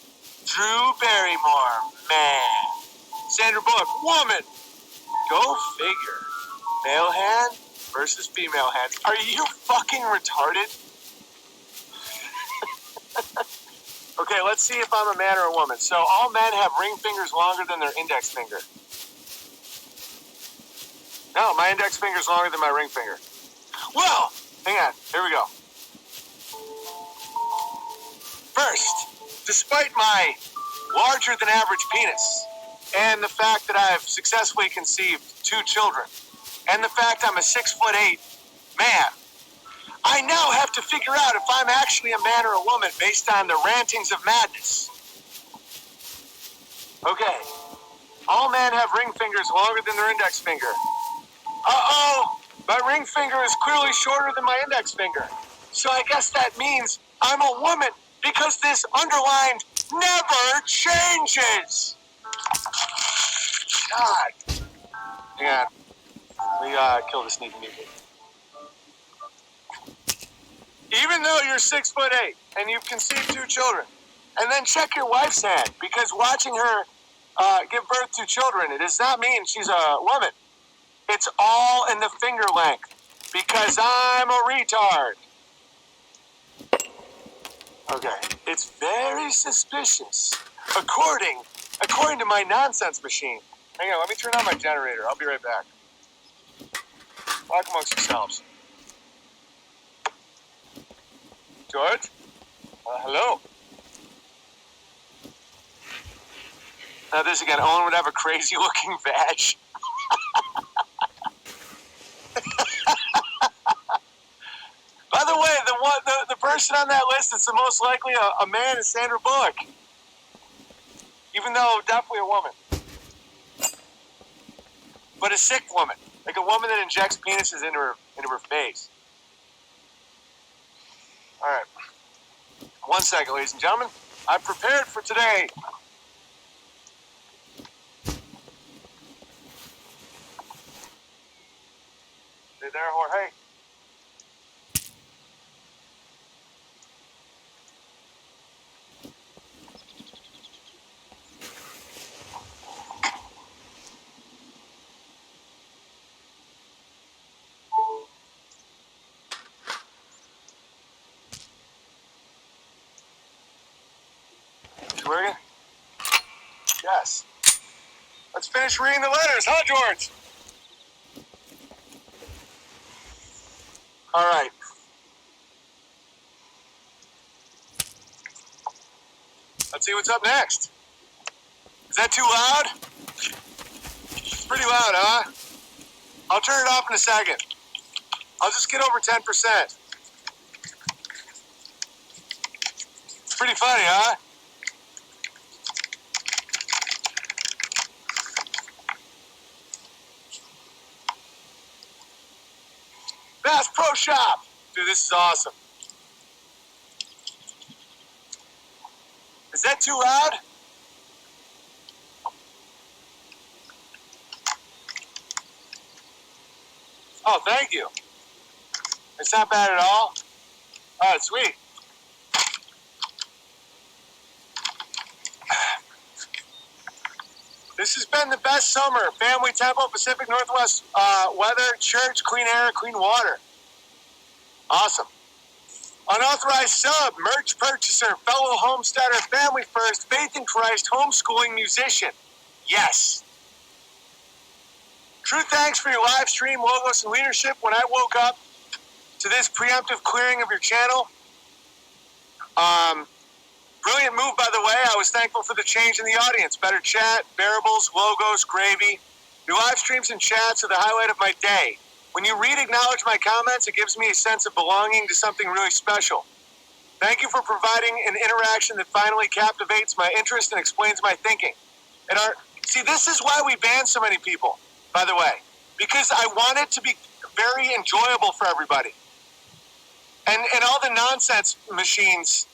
Drew Barrymore, man. Sandra Bullock, woman. Go figure. Male hand versus female hand. Are you fucking retarded? Okay, let's see if I'm a man or a woman. So all men have ring fingers longer than their index finger. No, my index finger is longer than my ring finger. Well, hang on. Here we go. First, despite my larger than average penis and the fact that I've successfully conceived 2 children and the fact I'm a 6'8" man, I now have to figure out if I'm actually a man or a woman based on the rantings of madness. Okay. All men have ring fingers longer than their index finger. Uh-oh! My ring finger is clearly shorter than my index finger. So I guess that means I'm a woman because this underlined never changes. God. Hang on. We kill the sneaky music. Even though you're 6'8" and you've conceived 2 children, and then check your wife's hand, because watching her give birth to children, it does not mean she's a woman. It's all in the finger length, because I'm a retard. Okay, it's very suspicious, according to my nonsense machine. Hang on, let me turn on my generator. I'll be right back. Talk amongst yourselves. George? Hello. Now this again, Owen would have a crazy looking vag. By the way, the person on that list that's the most likely a man is Sandra Bullock. Even though definitely a woman. But a sick woman. Like a woman that injects penises into her face. Alright. 1 second, ladies and gentlemen. I'm prepared for today. Stay there, Jorge. Is it working? Yes. Let's finish reading the letters, huh, George? All right. Let's see what's up next. Is that too loud? It's pretty loud, huh? I'll turn it off in a second. I'll just get over 10%. It's pretty funny, huh? Bass Pro Shop. Dude, this is awesome. Is that too loud? Oh, thank you. It's not bad at all. All right, sweet. This has been the best summer. Family, Temple, Pacific Northwest weather, church, clean air, clean water. Awesome. Unauthorized sub, merch purchaser, fellow homesteader, family first, faith in Christ, homeschooling musician. Yes. True thanks for your live stream, logos, and leadership when I woke up to this preemptive clearing of your channel. Brilliant move, by the way. I was thankful for the change in the audience. Better chat, variables, logos, gravy. Your live streams and chats are the highlight of my day. When you read, acknowledge my comments, it gives me a sense of belonging to something really special. Thank you for providing an interaction that finally captivates my interest and explains my thinking. See, this is why we ban so many people, by the way, because I want it to be very enjoyable for everybody. And all the nonsense machines,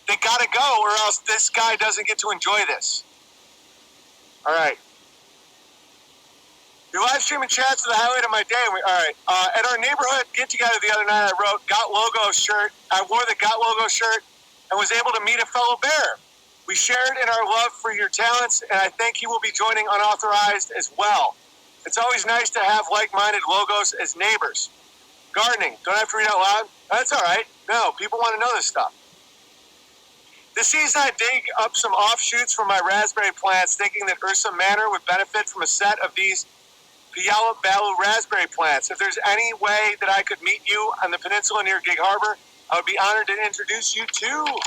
they gotta go, or else this guy doesn't get to enjoy this. All right. Your live streaming chats are the highlight of my day. All right. At our neighborhood get-together the other night, I wrote "Got Logo" shirt. I wore the "Got Logo" shirt and was able to meet a fellow bear. We shared in our love for your talents, and I think he will be joining unauthorized as well. It's always nice to have like-minded logos as neighbors. Gardening. Don't have to read out loud? That's all right. No, people want to know this stuff. This season, I dig up some offshoots from my raspberry plants, thinking that Ursa Manor would benefit from a set of these Puyallup Balu raspberry plants. If there's any way that I could meet you on the peninsula near Gig Harbor, I would be honored to introduce you to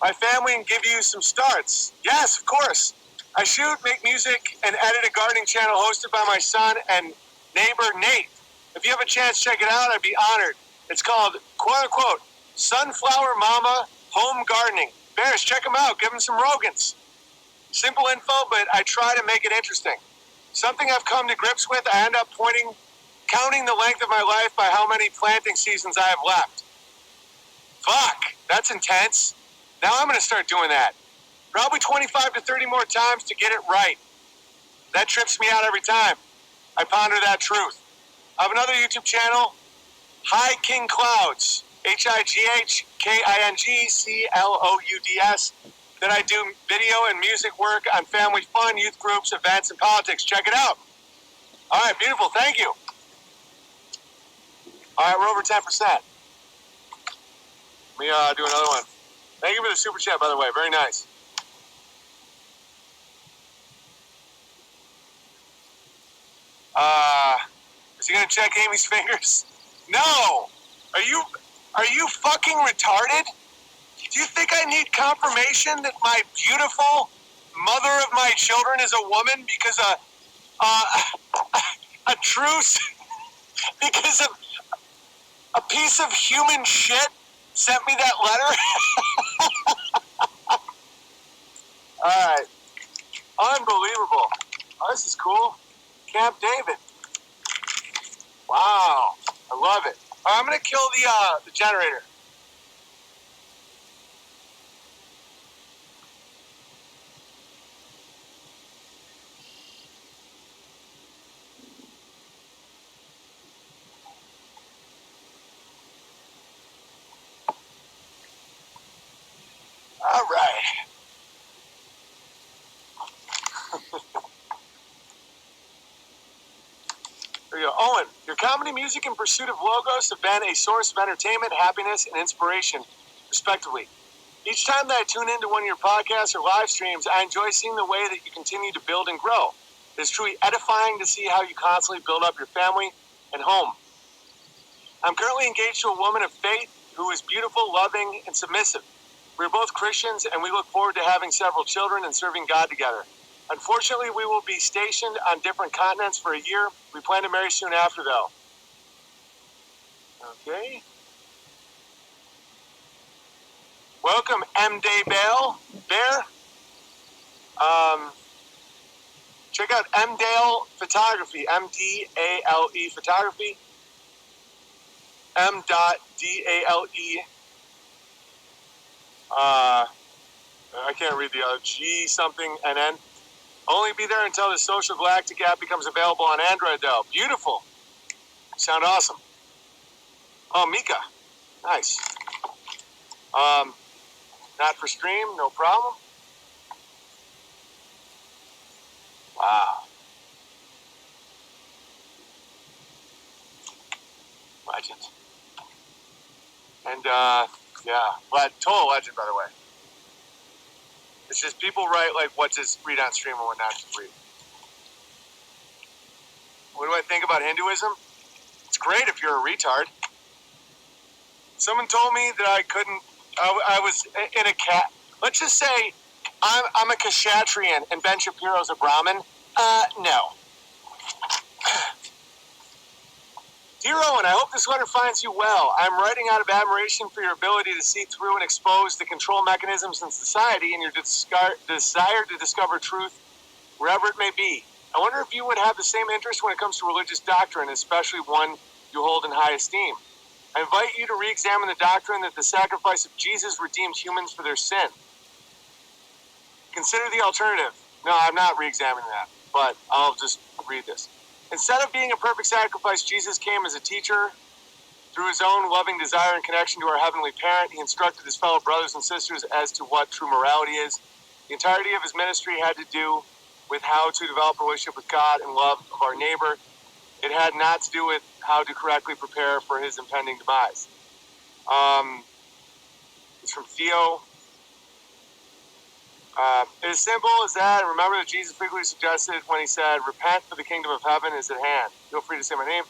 my family and give you some starts. Yes, of course. I shoot, make music, and edit a gardening channel hosted by my son and neighbor Nate. If you have a chance, check it out. I'd be honored. It's called, quote-unquote, Sunflower Mama Home Gardening. Bears, check them out. Give them some Rogans. Simple info, but I try to make it interesting. Something I've come to grips with, I end up counting the length of my life by how many planting seasons I have left. Fuck, that's intense. Now I'm going to start doing that. Probably 25 to 30 more times to get it right. That trips me out every time. I ponder that truth. I have another YouTube channel, High King Clouds, HIGHKINGCLOUDS, that I do video and music work on family fun, youth groups, events, and politics. Check it out. All right, beautiful. Thank you. All right, we're over 10%. Let me do another one. Thank you for the super chat, by the way. Very nice. Is he gonna check Amy's fingers? No. Are you fucking retarded? Do you think I need confirmation that my beautiful mother of my children is a woman because a truce because of a piece of human shit sent me that letter? All right. Unbelievable. Oh, this is cool. Camp David. Wow. I love it. All right, I'm going to kill the generator. All right. There you go. Owen, your comedy, music, and pursuit of logos have been a source of entertainment, happiness, and inspiration, respectively. Each time that I tune into one of your podcasts or live streams, I enjoy seeing the way that you continue to build and grow. It is truly edifying to see how you constantly build up your family and home. I'm currently engaged to a woman of faith who is beautiful, loving, and submissive. We're both Christians, and we look forward to having several children and serving God together. Unfortunately, we will be stationed on different continents for a year. We plan to marry soon after, though. Okay. Welcome, M. Day Bale. Bear. Check out M. Dale Photography. M-D-A-L-E Photography. M.D-A-L-E. I can't read the other. G something N-N. Only be there until the Social Galactic app becomes available on Android, though. Beautiful. You sound awesome. Oh, Mika. Nice. Not for stream, no problem. Wow. Legend. And, yeah. Total legend, by the way. It's just people write, like, what to read on stream and what not to read. What do I think about Hinduism? It's great if you're a retard. Someone told me that I couldn't, I was in a cat. Let's just say I'm a Kshatriyan and Ben Shapiro's a Brahmin. No. Hero, and I hope this letter finds you well. I'm writing out of admiration for your ability to see through and expose the control mechanisms in society and your desire to discover truth wherever it may be. I wonder if you would have the same interest when it comes to religious doctrine, especially one you hold in high esteem. I invite you to re-examine the doctrine that the sacrifice of Jesus redeemed humans for their sin. Consider the alternative. No, I'm not re-examining that, but I'll just read this. Instead of being a perfect sacrifice, Jesus came as a teacher. Through his own loving desire and connection to our heavenly parent, he instructed his fellow brothers and sisters as to what true morality is. The entirety of his ministry had to do with how to develop a relationship with God and love of our neighbor. It had not to do with how to correctly prepare for his impending demise. It's from Theo. As simple as that, and remember that Jesus frequently suggested when he said, repent for the kingdom of heaven is at hand. Feel free to say my name.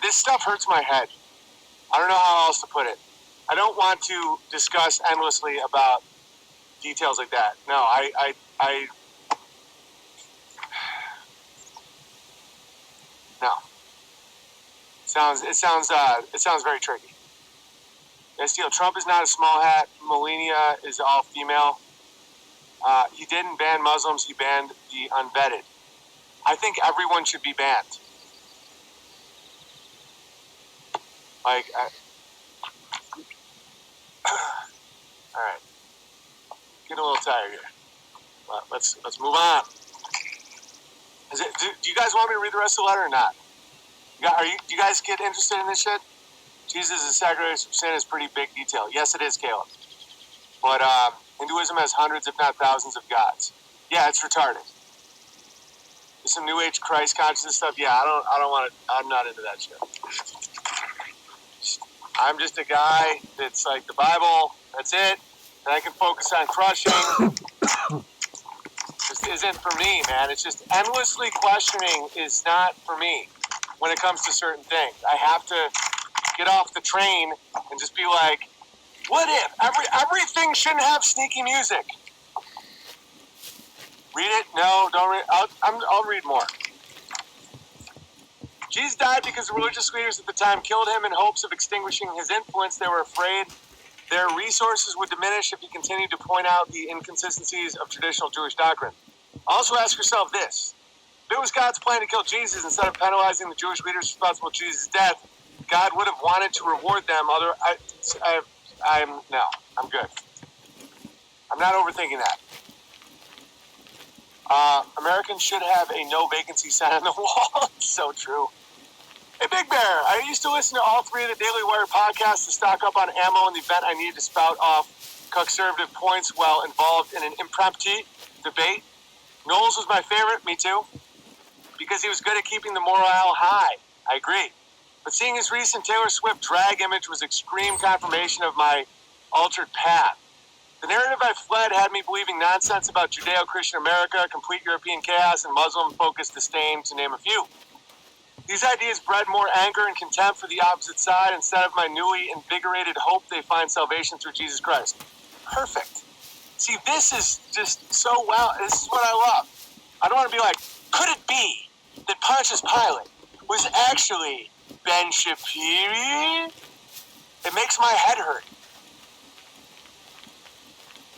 This stuff hurts my head. I don't know how else to put it. I don't want to discuss endlessly about details like that. No, I no. It sounds very tricky. Steele, Trump is not a small hat. Melania is all female. He didn't ban Muslims. He banned the unvetted. I think everyone should be banned. All right. Getting a little tired here. But let's move on. Do you guys want me to read the rest of the letter or not? Do you guys get interested in this shit? Jesus' sacrifice of sin is pretty big detail. Yes, it is, Caleb. But Hinduism has hundreds, if not thousands, of gods. Yeah, it's retarded. There's some New Age Christ consciousness stuff. Yeah, I don't want to. I'm not into that shit. I'm just a guy that's like the Bible. That's it. And I can focus on crushing. Just isn't for me, man. It's just endlessly questioning is not for me when it comes to certain things. I have to get off the train and just be like, what if? Everything shouldn't have sneaky music. Read it? No, don't read. I'll read more. Jesus died because the religious leaders at the time killed him in hopes of extinguishing his influence. They were afraid their resources would diminish if he continued to point out the inconsistencies of traditional Jewish doctrine. Also ask yourself this. If it was God's plan to kill Jesus instead of penalizing the Jewish leaders responsible for Jesus' death, God would have wanted to reward them. I'm good. I'm not overthinking that. Americans should have a no vacancy sign on the wall. It's so true. Hey, Big Bear, I used to listen to all three of the Daily Wire podcasts to stock up on ammo in the event I needed to spout off conservative points while involved in an impromptu debate. Knowles was my favorite, me too, because he was good at keeping the morale high. I agree. But seeing his recent Taylor Swift drag image was extreme confirmation of my altered path. The narrative I fled had me believing nonsense about Judeo-Christian America, complete European chaos, and Muslim-focused disdain, to name a few. These ideas bred more anger and contempt for the opposite side instead of my newly invigorated hope they find salvation through Jesus Christ. Perfect. See, this is just so well. This is what I love. I don't want to be like, could it be that Pontius Pilate was actually Ben Shapiro? It makes my head hurt.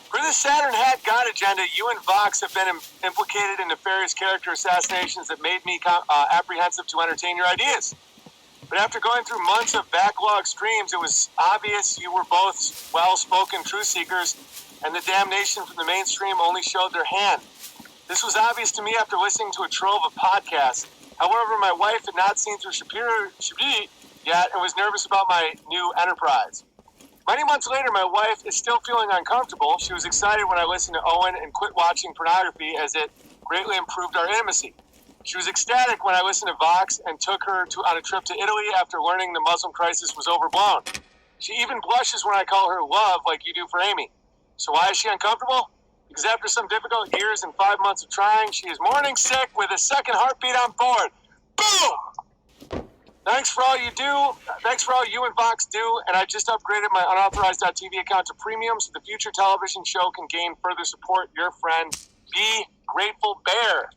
For this Saturn hat God agenda, you and Vox have been implicated in nefarious character assassinations that made me apprehensive to entertain your ideas. But after going through months of backlog streams, it was obvious you were both well-spoken truth seekers, and the damnation from the mainstream only showed their hand. This was obvious to me after listening to a trove of podcasts. However, my wife had not seen through Shapiro yet and was nervous about my new enterprise. Many months later, my wife is still feeling uncomfortable. She was excited when I listened to Owen and quit watching pornography as it greatly improved our intimacy. She was ecstatic when I listened to Vox and took her on a trip to Italy after learning the Muslim crisis was overblown. She even blushes when I call her love like you do for Amy. So why is she uncomfortable? Because after some difficult years and 5 months of trying, she is morning sick with a second heartbeat on board. Boom! Thanks for all you do. Thanks for all you and Vox do. And I just upgraded my unauthorized.tv account to premium so the future television show can gain further support. Your friend, Be Grateful Bear.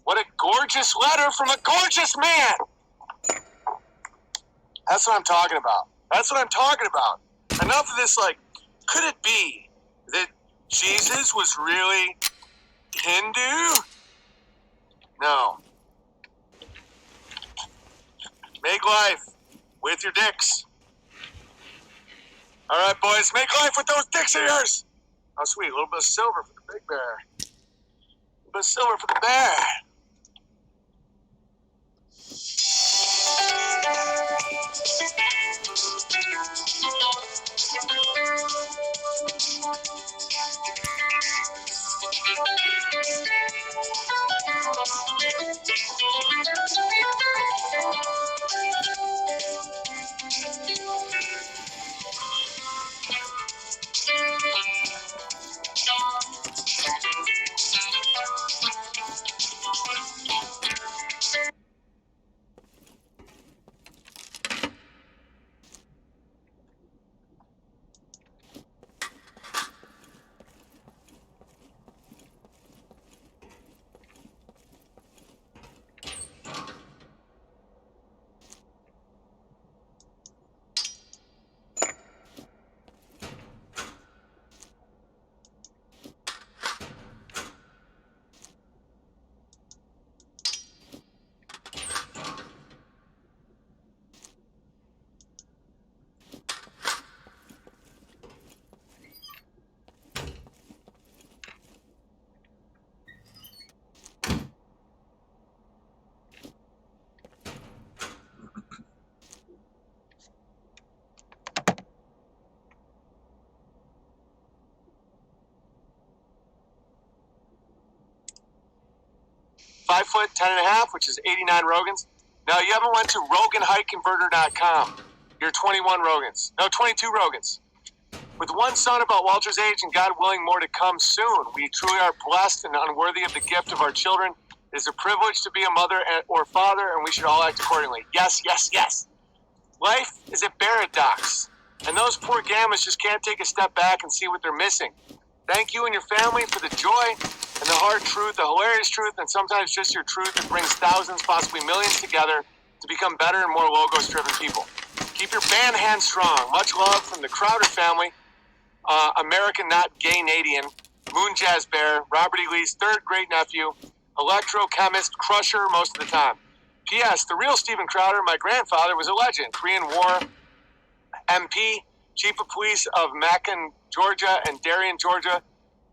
What a gorgeous letter from a gorgeous man. That's what I'm talking about. That's what I'm talking about. Enough of this, like, could it be that Jesus was really Hindu? No. Make life with your dicks. All right, boys, make life with those dicks of yours. Oh, sweet, a little bit of silver for the big bear. A little bit of silver for the bear. Five foot, 10.5, which is 89 Rogans. Now, you haven't went to RoganHeightConverter.com. You're 21 Rogans. No, 22 Rogans. With one son about Walter's age and God willing more to come soon, we truly are blessed and unworthy of the gift of our children. It is a privilege to be a mother or father, and we should all act accordingly. Yes, yes, yes. Life is a paradox, and those poor gammas just can't take a step back and see what they're missing. Thank you and your family for the joy and the hard truth, the hilarious truth, and sometimes just your truth that brings thousands, possibly millions together to become better and more logos-driven people. Keep your band hand strong. Much love from the Crowder family, American not gay Nadian, Moon Jazz Bear, Robert E. Lee's third great nephew, electrochemist crusher most of the time. P.S. The real Stephen Crowder, my grandfather, was a legend. Korean War MP, Chief of Police of Macon, Georgia, and Darien, Georgia.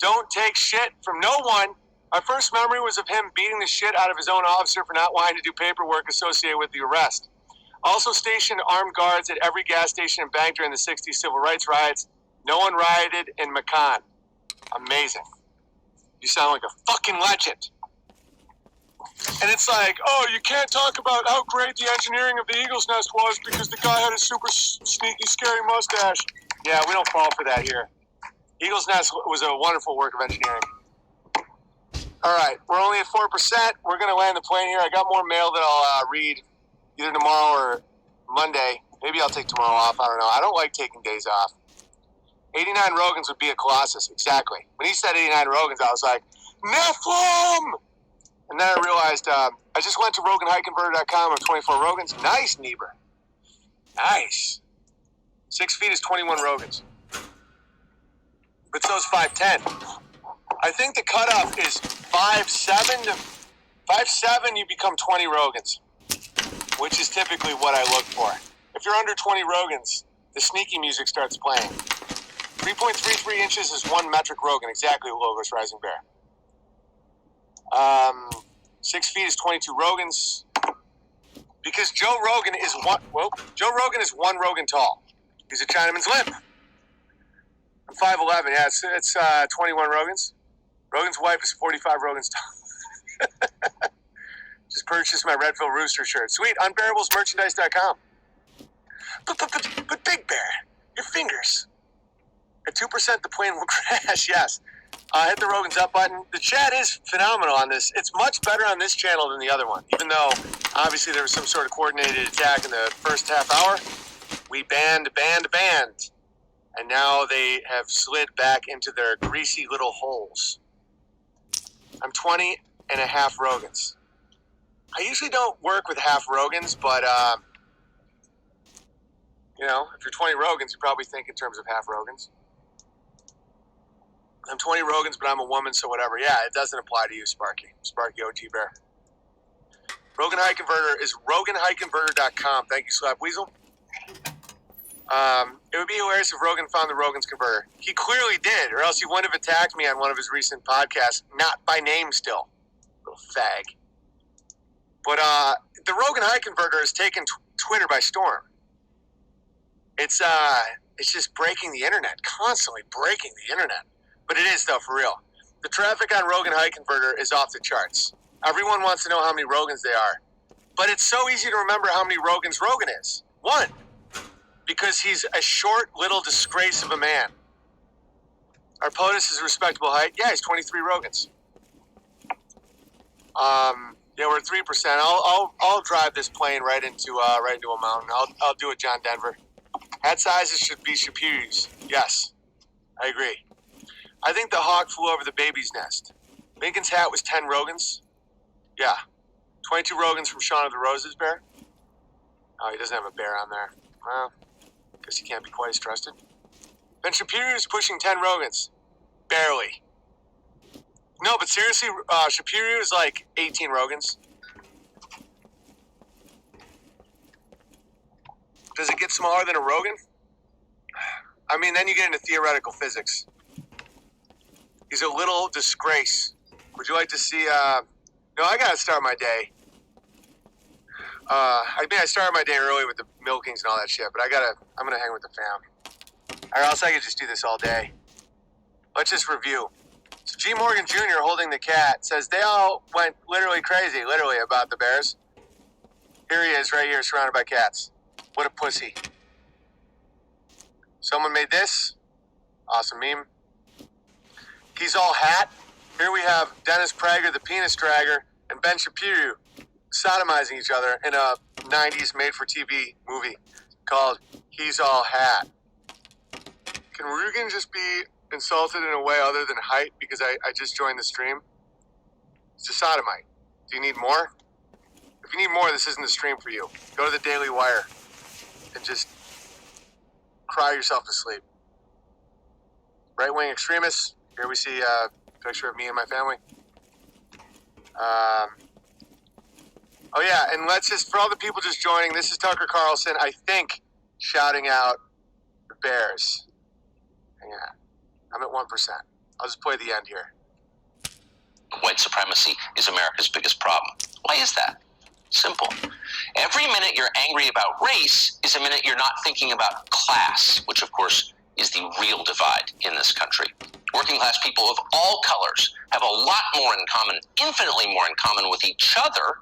Don't take shit from no one. My first memory was of him beating the shit out of his own officer for not wanting to do paperwork associated with the arrest. Also stationed armed guards at every gas station and bank during the 60s civil rights riots. No one rioted in Macon. Amazing. You sound like a fucking legend. And it's like, oh, you can't talk about how great the engineering of the Eagle's Nest was because the guy had a super sneaky, scary mustache. Yeah, we don't fall for that here. Eagle's Nest was a wonderful work of engineering. All right, we're only at 4%. We're going to land the plane here. I got more mail that I'll read either tomorrow or Monday. Maybe I'll take tomorrow off. I don't know. I don't like taking days off. 89 Rogans would be a colossus. Exactly. When he said 89 Rogans, I was like, Nephilim! And then I realized I just went to RoganHeightConverter.com. I'm 24 Rogans. Nice, Niebuhr. Nice. 6 feet is 21 Rogans. But so's 5'10". I think the cutoff is 5'7". 5'7", you become 20 Rogans, which is typically what I look for. If you're under 20 Rogans, the sneaky music starts playing. 3.33 inches is 1 metric Rogan, exactly Logos Rising Bear. 6 feet is 22 Rogans. Because Joe Rogan is one Rogan tall. He's a Chinaman's limp. I'm 5'11". Yeah, it's 21 Rogans. Rogan's wife is 45 Rogans tall. Just purchased my Redfield Rooster shirt. Sweet, unbearablesmerchandise.com. But Big Bear, your fingers. At 2%, the plane will crash, yes. Hit the Rogan's Up button. The chat is phenomenal on this. It's much better on this channel than the other one. Even though, obviously, there was some sort of coordinated attack in the first half hour. We banned. And now they have slid back into their greasy little holes. I'm 20 and a half Rogans. I usually don't work with half Rogans, but you know, if you're 20 Rogans, you probably think in terms of half Rogans. I'm 20 Rogans, but I'm a woman, so whatever. Yeah, it doesn't apply to you, Sparky. Sparky OT Bear. Rogan High Converter is RoganHighConverter.com. Thank you, Slap Weasel. It would be hilarious if Rogan found the Rogan's converter. He clearly did, or else he wouldn't have attacked me on one of his recent podcasts, not by name still. Little fag. But the Rogan High Converter has taken Twitter by storm. It's just breaking the internet, constantly breaking the internet. But it is, though, for real. The traffic on Rogan High Converter is off the charts. Everyone wants to know how many Rogans they are. But it's so easy to remember how many Rogans Rogan is. One. Because he's a short little disgrace of a man. Our POTUS is a respectable height. Yeah, he's 23 Rogans. Yeah, we're at 3%. I'll drive this plane right into a mountain. I'll do it, John Denver. Hat sizes should be Shapiri's. Yes, I agree. I think the hawk flew over the baby's nest. Lincoln's hat was 10 Rogans. Yeah, 22 Rogans from Shaun of the Roses, Bear. Oh, he doesn't have a bear on there. Well, guess he can't be quite as trusted. Ben Shapiro is pushing 10 Rogans. Barely. No, but seriously, Shapiro is like 18 Rogans. Does it get smaller than a Rogan? I mean, then you get into theoretical physics. He's a little disgrace. Would you like to see, no, I gotta start my day. I started my day early with the milkings and all that shit, but I'm gonna hang with the fam. Or else I could just do this all day. Let's just review. So G. Morgan Jr. holding the cat says they all went literally crazy, about the Bears. Here he is, right here, surrounded by cats. What a pussy. Someone made this. Awesome meme. He's all hat. Here we have Dennis Prager, the penis dragger, and Ben Shapiro sodomizing each other in a 90s made-for-TV movie called He's All Hat. Can Rugen just be insulted in a way other than height because I just joined the stream? It's a sodomite. Do you need more? If you need more, this isn't the stream for you. Go to the Daily Wire and just cry yourself to sleep. Right-wing extremists. Here we see a picture of me and my family. Oh yeah, and let's just, for all the people just joining, this is Tucker Carlson, I think, shouting out the Bears. Hang on. I'm at 1%. I'll just play the end here. White supremacy is America's biggest problem. Why is that? Simple. Every minute you're angry about race is a minute you're not thinking about class, which of course is the real divide in this country. Working class people of all colors have a lot more in common, infinitely more in common with each other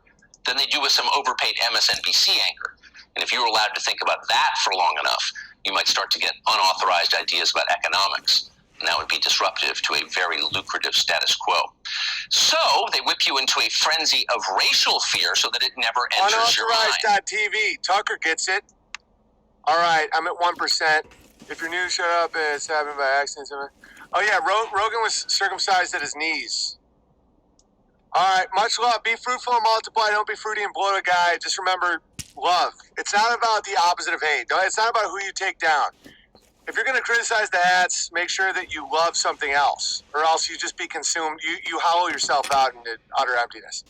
than they do with some overpaid MSNBC anchor. And if you were allowed to think about that for long enough, you might start to get unauthorized ideas about economics. And that would be disruptive to a very lucrative status quo. So they whip you into a frenzy of racial fear so that it never enters your mind. Unauthorized.tv. Tucker gets it. All right, I'm at 1%. If you're new, shut up. It's happened by accident. Oh, yeah, Rogan was circumcised at his knees. All right, much love. Be fruitful and multiply. Don't be fruity and bloat a guy. Just remember, love. It's not about the opposite of hate. It's not about who you take down. If you're going to criticize the hats, make sure that you love something else, or else you just be consumed. You hollow yourself out into utter emptiness.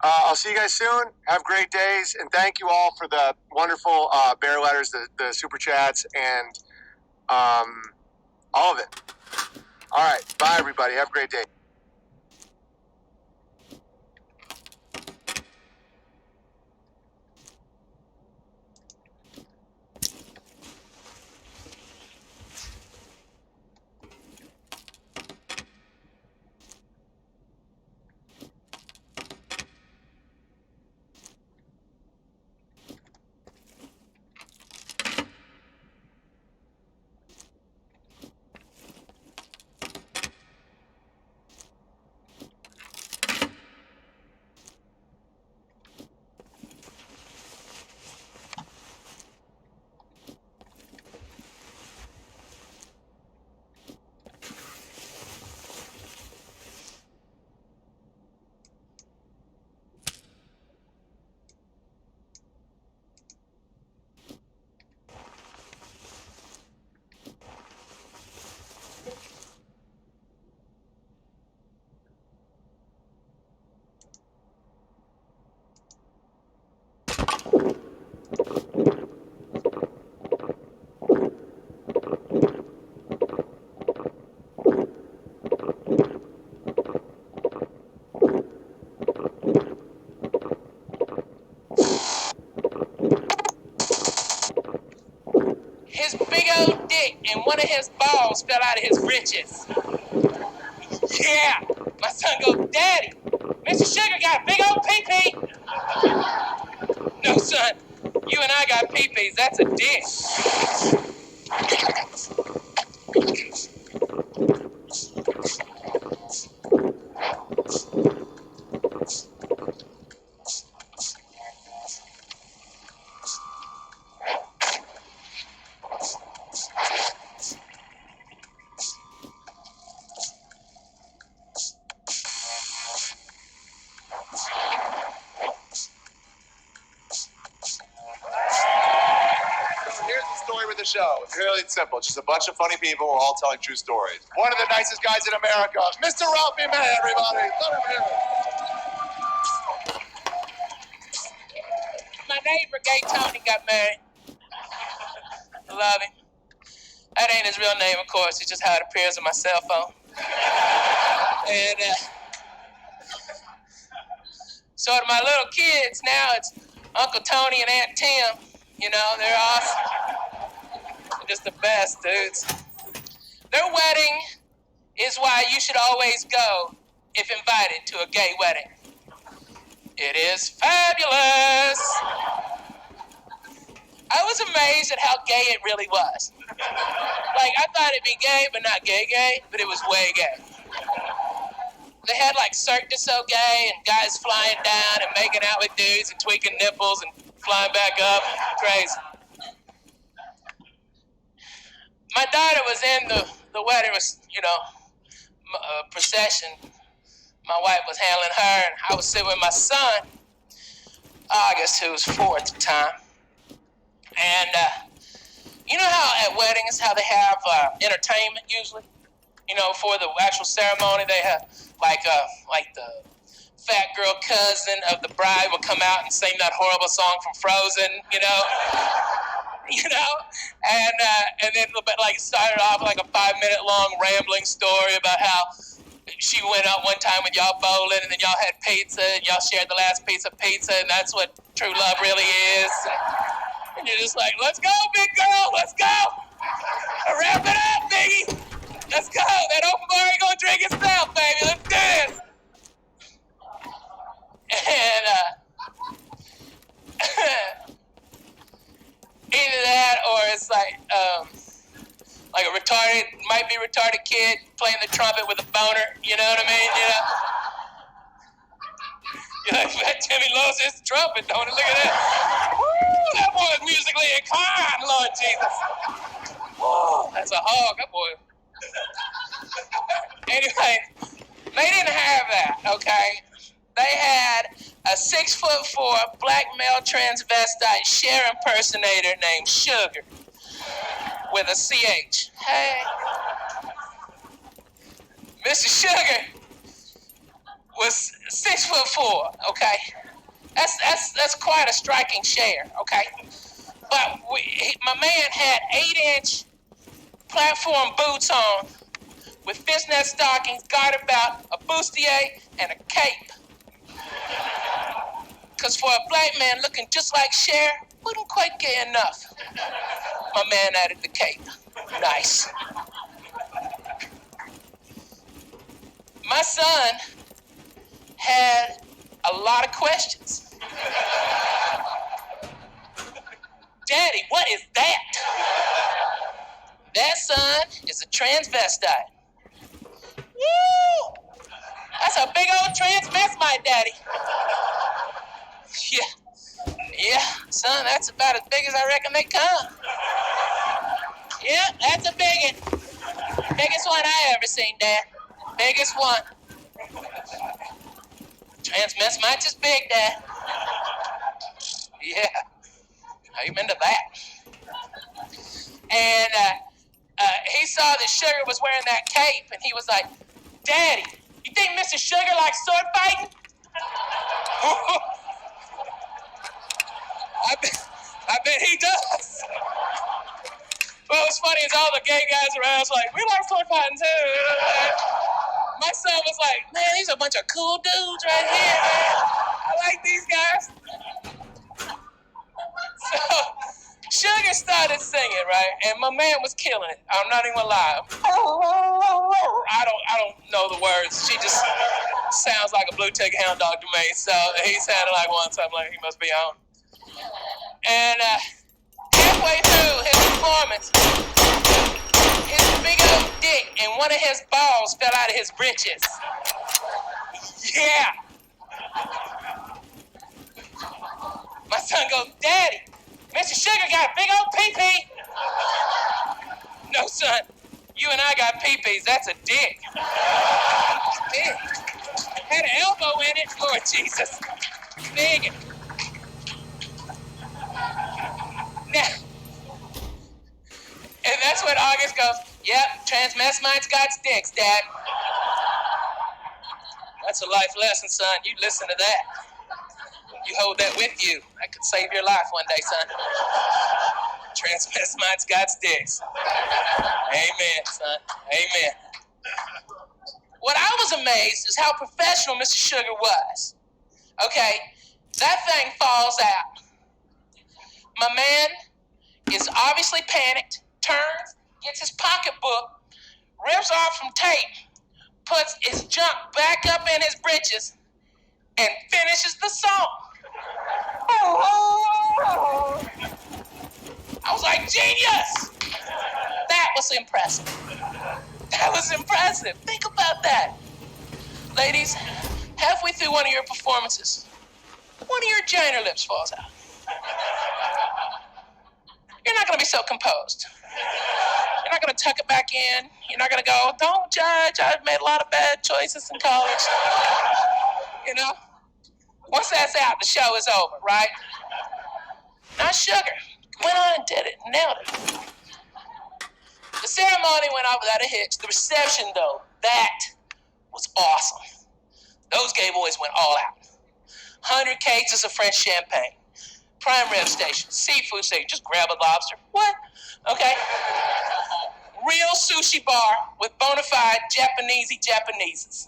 I'll see you guys soon. Have great days, and thank you all for the wonderful bear letters, the super chats, and all of it. All right, bye, everybody. Have a great day. his big old dick and one of his balls fell out of his britches. Yeah. My son goes, Daddy, Mr. Sugar got a big old pee-pee. No, son, you and I got pee-pees. That's a dick. The show. It's really simple. It's just a bunch of funny people who are all telling true stories. One of the nicest guys in America, Mr. Ralphie May, everybody. Let him hear it. My neighbor, Gay Tony, got married. I love him. That ain't his real name, of course. It's just how it appears on my cell phone. And so to my little kids, now it's Uncle Tony and Aunt Tim. You know, they're awesome. Just the best dudes. Their wedding is why you should always go if invited to a gay wedding. It is fabulous. I was amazed at how gay it really was. Like, I thought it'd be gay, but not gay, but it was way gay. They had like Cirque du Soleil gay and guys flying down and making out with dudes and tweaking nipples and flying back up. Crazy. My daughter was in the wedding, was, you know, procession. My wife was handling her, and I was sitting with my son, August, who was 4 at the time. And you know how at weddings, how they have entertainment usually? You know, for the actual ceremony, they have like the fat girl cousin of the bride will come out and sing that horrible song from Frozen, you know? You know, and then like started off like a 5-minute long rambling story about how she went out one time with y'all bowling, and then y'all had pizza, and y'all shared the last piece of pizza, and that's what true love really is. And you're just like, let's go, big girl, let's go. Wrap it up, Biggie. Let's go. That open bar ain't gonna drink itself, baby. Let's do this. And either that or it's like a retarded, might be retarded kid playing the trumpet with a boner, you know what I mean? You know? You're like, that Timmy loves his trumpet, don't he? Look at that. Woo, that boy's musically inclined, Lord Jesus. Whoa, that's a hog, that boy. Anyway, they didn't have that, okay? They had a 6'4" black male transvestite Cher impersonator named Sugar with a CH. Hey. Mr. Sugar was 6'4", okay? That's quite a striking Cher, okay? But my man had 8-inch platform boots on with fishnet stockings, garter belt, a bustier, and a cape. Because for a black man looking just like Cher, wasn't quite gay enough. My man added the cape. Nice. My son had a lot of questions. Daddy, what is that? That, son, is a transvestite. Woo! That's a big old transvestite, Daddy. Yeah, son, that's about as big as I reckon they come. Yeah, that's a big one. Biggest one I ever seen, Dad. Biggest one. Transvestite is big, Dad. Yeah, I'm into that. And he saw that Sugar was wearing that cape, and he was like, Daddy, you think Mr. Sugar likes sword fighting? I bet he does. Well, what's funny is all the gay guys around was like, we like sword fighting too. My son was like, man, these are a bunch of cool dudes right here, man. I like these guys. So Sugar started singing, right? And my man was killing it. I'm not even gonna lie. I don't know the words. She just sounds like a blue tick hound dog to me. So he sounded like one, so I'm like, he must be on. And halfway through his performance, his big old dick and one of his balls fell out of his britches. Yeah. My son goes, Daddy, Mr. Sugar got a big old pee-pee. No, son, you and I got pee-pees. That's a dick. Dick. Had an elbow in it. Lord Jesus. Big. Now, and that's when August goes, yep, transmessmites got dicks, Dad. That's a life lesson, son. You listen to that. You hold that with you. I could save your life one day, son. Transmessmites got dicks. Amen, son. Amen. What I was amazed is how professional Mr. Sugar was. Okay, that thing falls out. My man is obviously panicked, turns, gets his pocketbook, rips off some tape, puts his junk back up in his britches, and finishes the song. I was like, genius! That was impressive. That was impressive. Think about that. Ladies, halfway through one of your performances, one of your giant lips falls out. You're not going to be so composed. You're not going to tuck it back in. You're not going to go, don't judge. I've made a lot of bad choices in college. You know? Once that's out, the show is over, right? Not Sugar. Went on and did it. Nailed it. The ceremony went off without a hitch. The reception, though, that was awesome. Those gay boys went all out. 100 cases of French champagne. Prime rib station. Seafood station. Just grab a lobster. What? Okay. Real sushi bar with bona fide Japaneses.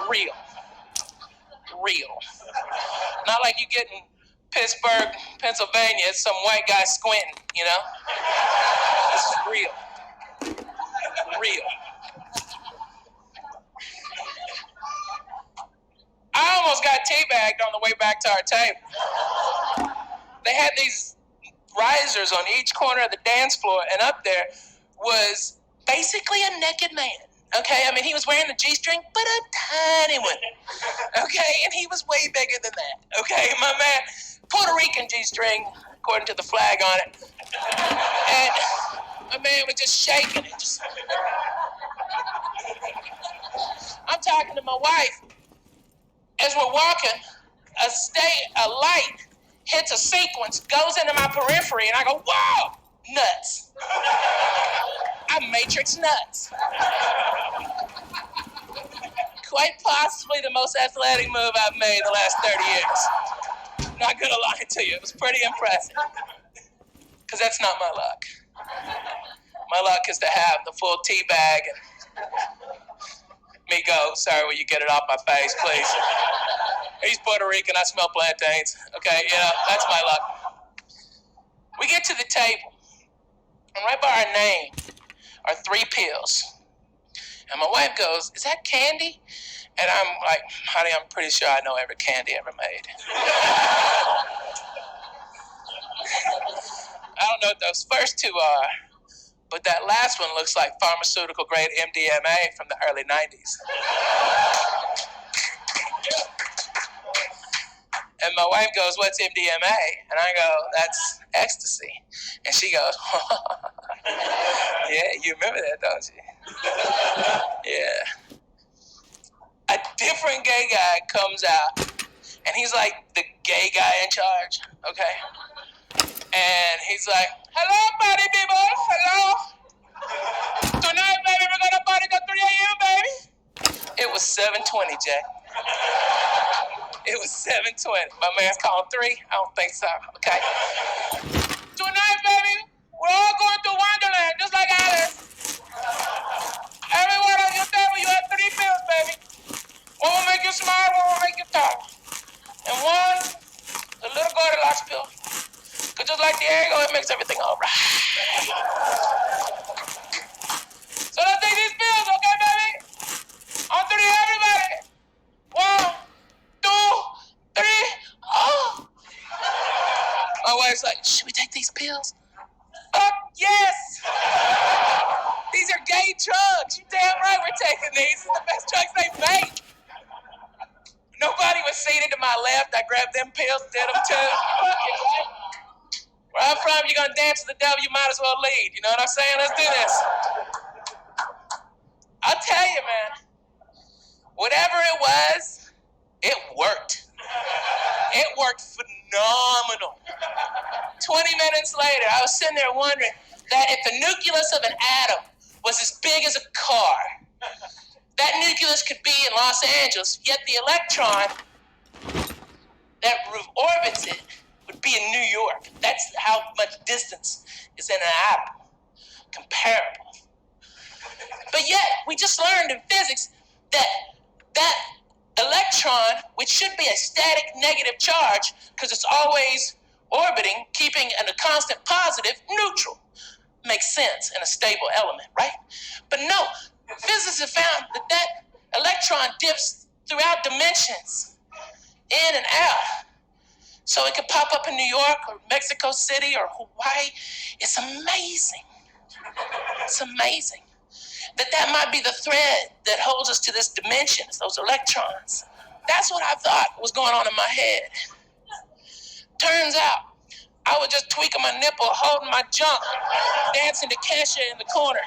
Real. Not like you get in Pittsburgh, Pennsylvania, it's some white guy squinting, you know? This is real. I almost got teabagged on the way back to our table. They had these risers on each corner of the dance floor, and up there was basically a naked man. Okay, I mean, he was wearing a G-string, but a tiny one. Okay, and he was way bigger than that. Okay, my man, Puerto Rican G-string, according to the flag on it. And my man was just shaking it. I'm talking to my wife. As we're walking, a light hits a sequence, goes into my periphery, and I go, whoa, nuts. I'm Matrix nuts. Quite possibly the most athletic move I've made in the last 30 years. Not gonna lie to you, it was pretty impressive. Because that's not my luck. My luck is to have the full tea bag and me go, sorry, will you get it off my face, please? He's Puerto Rican, I smell plantains. Okay, yeah, that's my luck. We get to the table, and right by our name are 3 pills. And my wife goes, is that candy? And I'm like, honey, I'm pretty sure I know every candy ever made. I don't know what those first 2 are, but that last one looks like pharmaceutical grade MDMA from the early 90s. And my wife goes, what's MDMA? And I go, that's ecstasy. And she goes, yeah, you remember that, don't you? Yeah. A different gay guy comes out, and he's like the gay guy in charge, okay? And he's like, hello, party people, hello. Tonight, baby, we're gonna party till 3 a.m., baby. It was 7:20, Jay. It was 7:20. My man's calling 3? I don't think so, okay? Tonight, baby, we're all going to Wonderland, just like Alice. Everyone on your table, you have 3 pills, baby. One will make you smile, one will make you talk. And one, the little Goldilocks pill. Because just like the air it makes everything all right. So let's take these pills, okay, baby? On three, everybody. 1, 2, 3. Oh. My wife's like, should we take these pills? Fuck yes. These are gay drugs. You damn right we're taking these. These are the best drugs they make. Nobody was seated to my left. I grabbed them pills, did them too. Fuck it, right? Where I'm from, you're gonna dance to the devil, you might as well lead. You know what I'm saying? Let's do this. I'll tell you, man. Whatever it was, it worked. It worked phenomenal. 20 minutes later, I was sitting there wondering that if the nucleus of an atom was as big as a car, that nucleus could be in Los Angeles, yet the electron that orbits it would be in New York. That's how much distance is in an atom. Comparable. But yet, we just learned in physics that electron, which should be a static negative charge, because it's always orbiting, keeping a constant positive, neutral. Makes sense in a stable element, right? But no, physicists have found that electron dips throughout dimensions, in and out. So it could pop up in New York or Mexico City or Hawaii. It's amazing. It's amazing. That might be the thread that holds us to this dimension, those electrons. That's what I thought was going on in my head. Turns out, I was just tweaking my nipple, holding my junk, dancing to Kesha in the corner.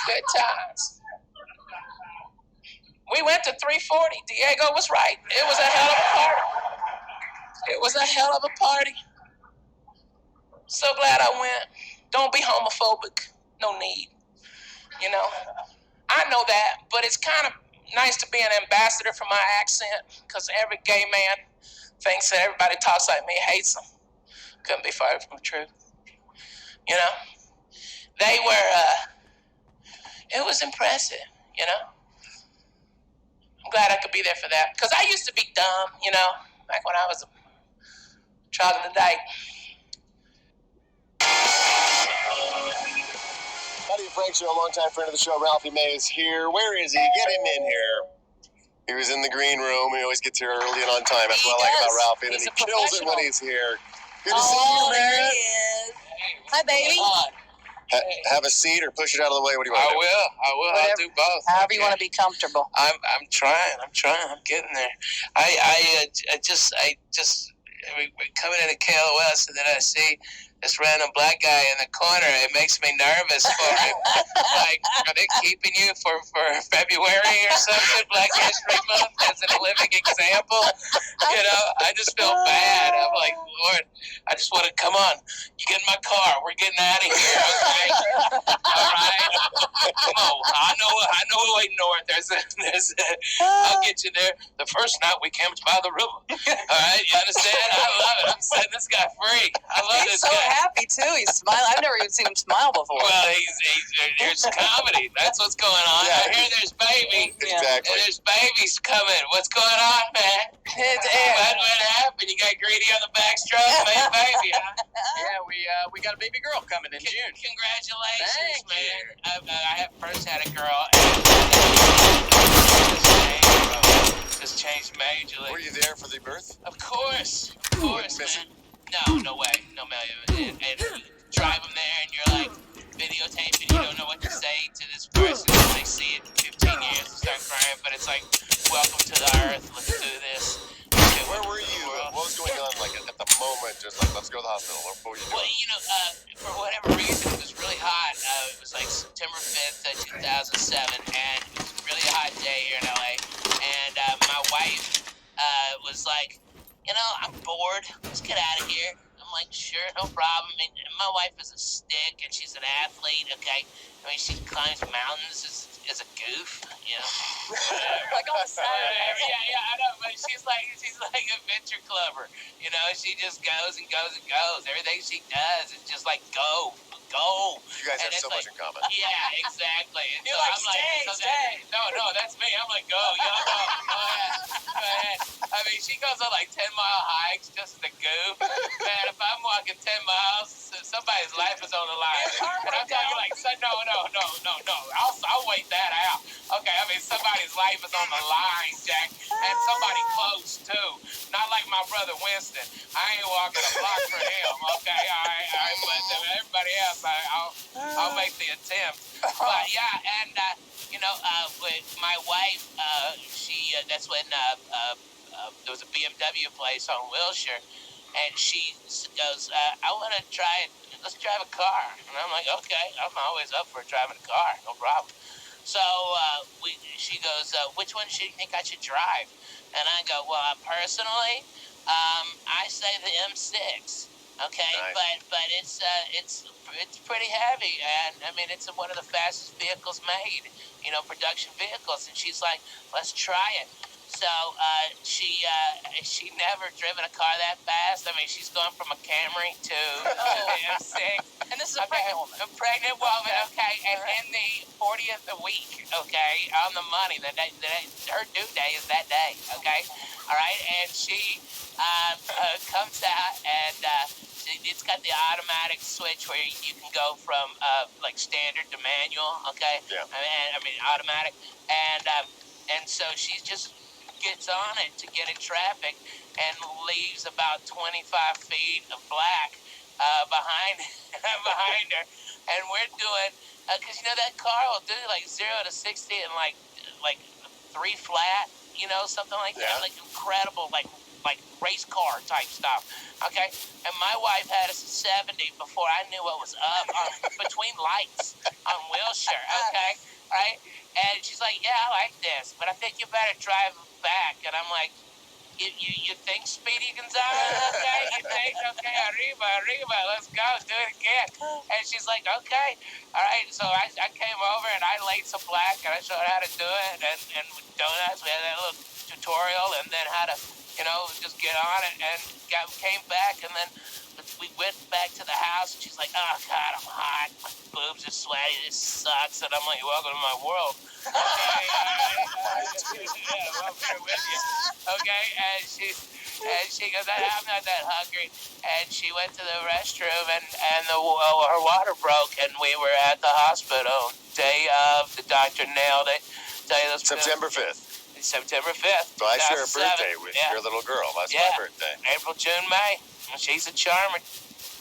Good times. We went to 340. Diego was right. It was a hell of a party. It was a hell of a party. So glad I went. Don't be homophobic. No need. You know, I know that, but it's kind of nice to be an ambassador for my accent, because every gay man thinks that everybody talks like me, hates them. Couldn't be farther from the truth. You know, they were, it was impressive, you know. I'm glad I could be there for that, because I used to be dumb, you know, back when I was a troglodyte. Buddy Frank Show, a longtime friend of the show, Ralphie May is here. Where is he? Get him in here. He was in the green room. He always gets here early and on time. That's what I like about Ralphie. And He's he a kills it when professional. he's here. Good to see you, man. There he is. Hi, baby. Have a seat or push it out of the way. What do you want to do? I will. Whatever. I'll do both. However you want to be comfortable. I'm trying. I'm getting there. I just coming into KLOS, and then I see this random black guy in the corner. It makes me nervous for him. Like, are they keeping you for February or something? Black History Month as a living example? You know, I just feel bad. I'm like, Lord, I just want to, come on. You get in my car. We're getting out of here. Okay? All right. Come on. I know a way north. I'll get you there. The first night we camped by the river. All right. You understand? I love it. I'm setting this guy free. I love He's this so guy. happy, too. He's smiling. I've never even seen him smile before. Well, there's comedy. That's what's going on. Yeah. I hear there's baby. Exactly. And there's babies coming. What's going on, man? What happened? You got greedy on the backstroke, made a baby, huh? Yeah, we got a baby girl coming in June. Congratulations, Thank man. I have first had a girl, and just changed majorly. Were you there for the birth? Of course, Wouldn't miss man. No way, no million. And you drive them there, and you're like videotaping. You don't know what to say to this person. They see it in 15 years and start crying, but it's like, welcome to the earth. Let's do this. Okay, Where were you? What was going on like at the moment? Just like, let's go to the hospital. What were you doing? Well, you know, for whatever reason, it was really hot. It was like September 5th, 2007, and it was a really hot day here in LA. And my wife was like, you know, I'm bored. Let's get out of here. I'm like, sure, no problem. And my wife is a stick, and she's an athlete, okay? I mean, she climbs mountains as a goof, you know? Like on Saturday. Yeah, I know, but she's like a venture clubber, you know? She just goes and goes and goes. Everything she does is just like go. go. You guys And have it's so much in common. Yeah, exactly. And You're so like, I'm like, stay. no, that's me. I'm like, go, y'all go ahead, go ahead. I mean, she goes on like 10-mile hikes just as a goof. Man, if I'm walking 10 miles, somebody's life is on the line. And I'm talking like, no. I'll wait that out. Okay, I mean, somebody's life is on the line, Jack, and somebody close too. Not like my brother Winston. I ain't walking a block for him. Okay, but everybody else, I'll make the attempt. But yeah, and with my wife, that's when there was a BMW place on Wilshire, and she goes, I want to try it. Let's drive a car. And I'm like, okay, I'm always up for driving a car, no problem. So she goes, which one do you think I should drive? And I go, well, personally, I say the M6. Okay, Nice. but it's pretty heavy, and I mean it's one of the fastest vehicles made, production vehicles. And she's like, let's try it. So she never driven a car that fast. I mean, she's gone from a Camry to an M6. And this is a pregnant woman. A pregnant woman, okay, and in the 40th a week, okay, on the money. Her due day is that day, okay, all right, and she comes out and it's got the automatic switch where you can go from like standard to manual, okay, Yeah. I mean automatic, and so she just gets on it to get in traffic and leaves about 25 feet of black behind behind her, and we're doing because that car will do like 0 to 60 in like 3 flat, something like that, like incredible, like race car type stuff. Okay, and my wife had us at 70 before I knew what was up between lights on Wilshire. Okay, right, and she's like, yeah, I like this, but I think you better drive back. And I'm like, you think, Speedy Gonzalez? Okay, you think? Okay, arriba, let's go, do it again. And she's like, okay, all right. So I came over and I laid some black and I showed her how to do it. And with donuts, we had that little tutorial, and then how to, just get on it. And came back, and then we went back to the house. And she's like, oh God, I'm hot. My boobs are sweaty. This sucks. And I'm like, welcome to my world. Okay, yeah, well, we're with you. Okay, and she goes, I'm not that hungry. And she went to the restroom, and her water broke, and we were at the hospital. Day of, the doctor nailed it. September 5th. September 5th. So I share a birthday with your little girl. That's my birthday. April, June, May. She's a charmer.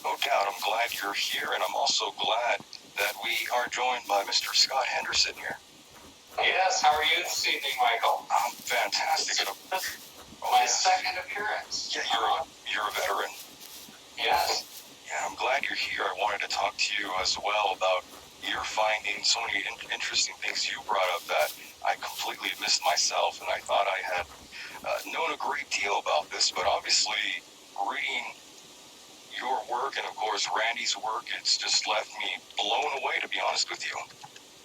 No doubt. I'm glad you're here, and I'm also glad that we are joined by Mr. Scott Henderson here. Yes, how are you this evening, Michael? I'm fantastic. My second appearance. Yeah, you're a veteran. Yes. Yeah, I'm glad you're here. I wanted to talk to you as well about your findings, so many interesting things you brought up that I completely missed myself, and I thought I had known a great deal about this, but obviously reading your work and, of course, Randy's work, it's just left me blown away, to be honest with you.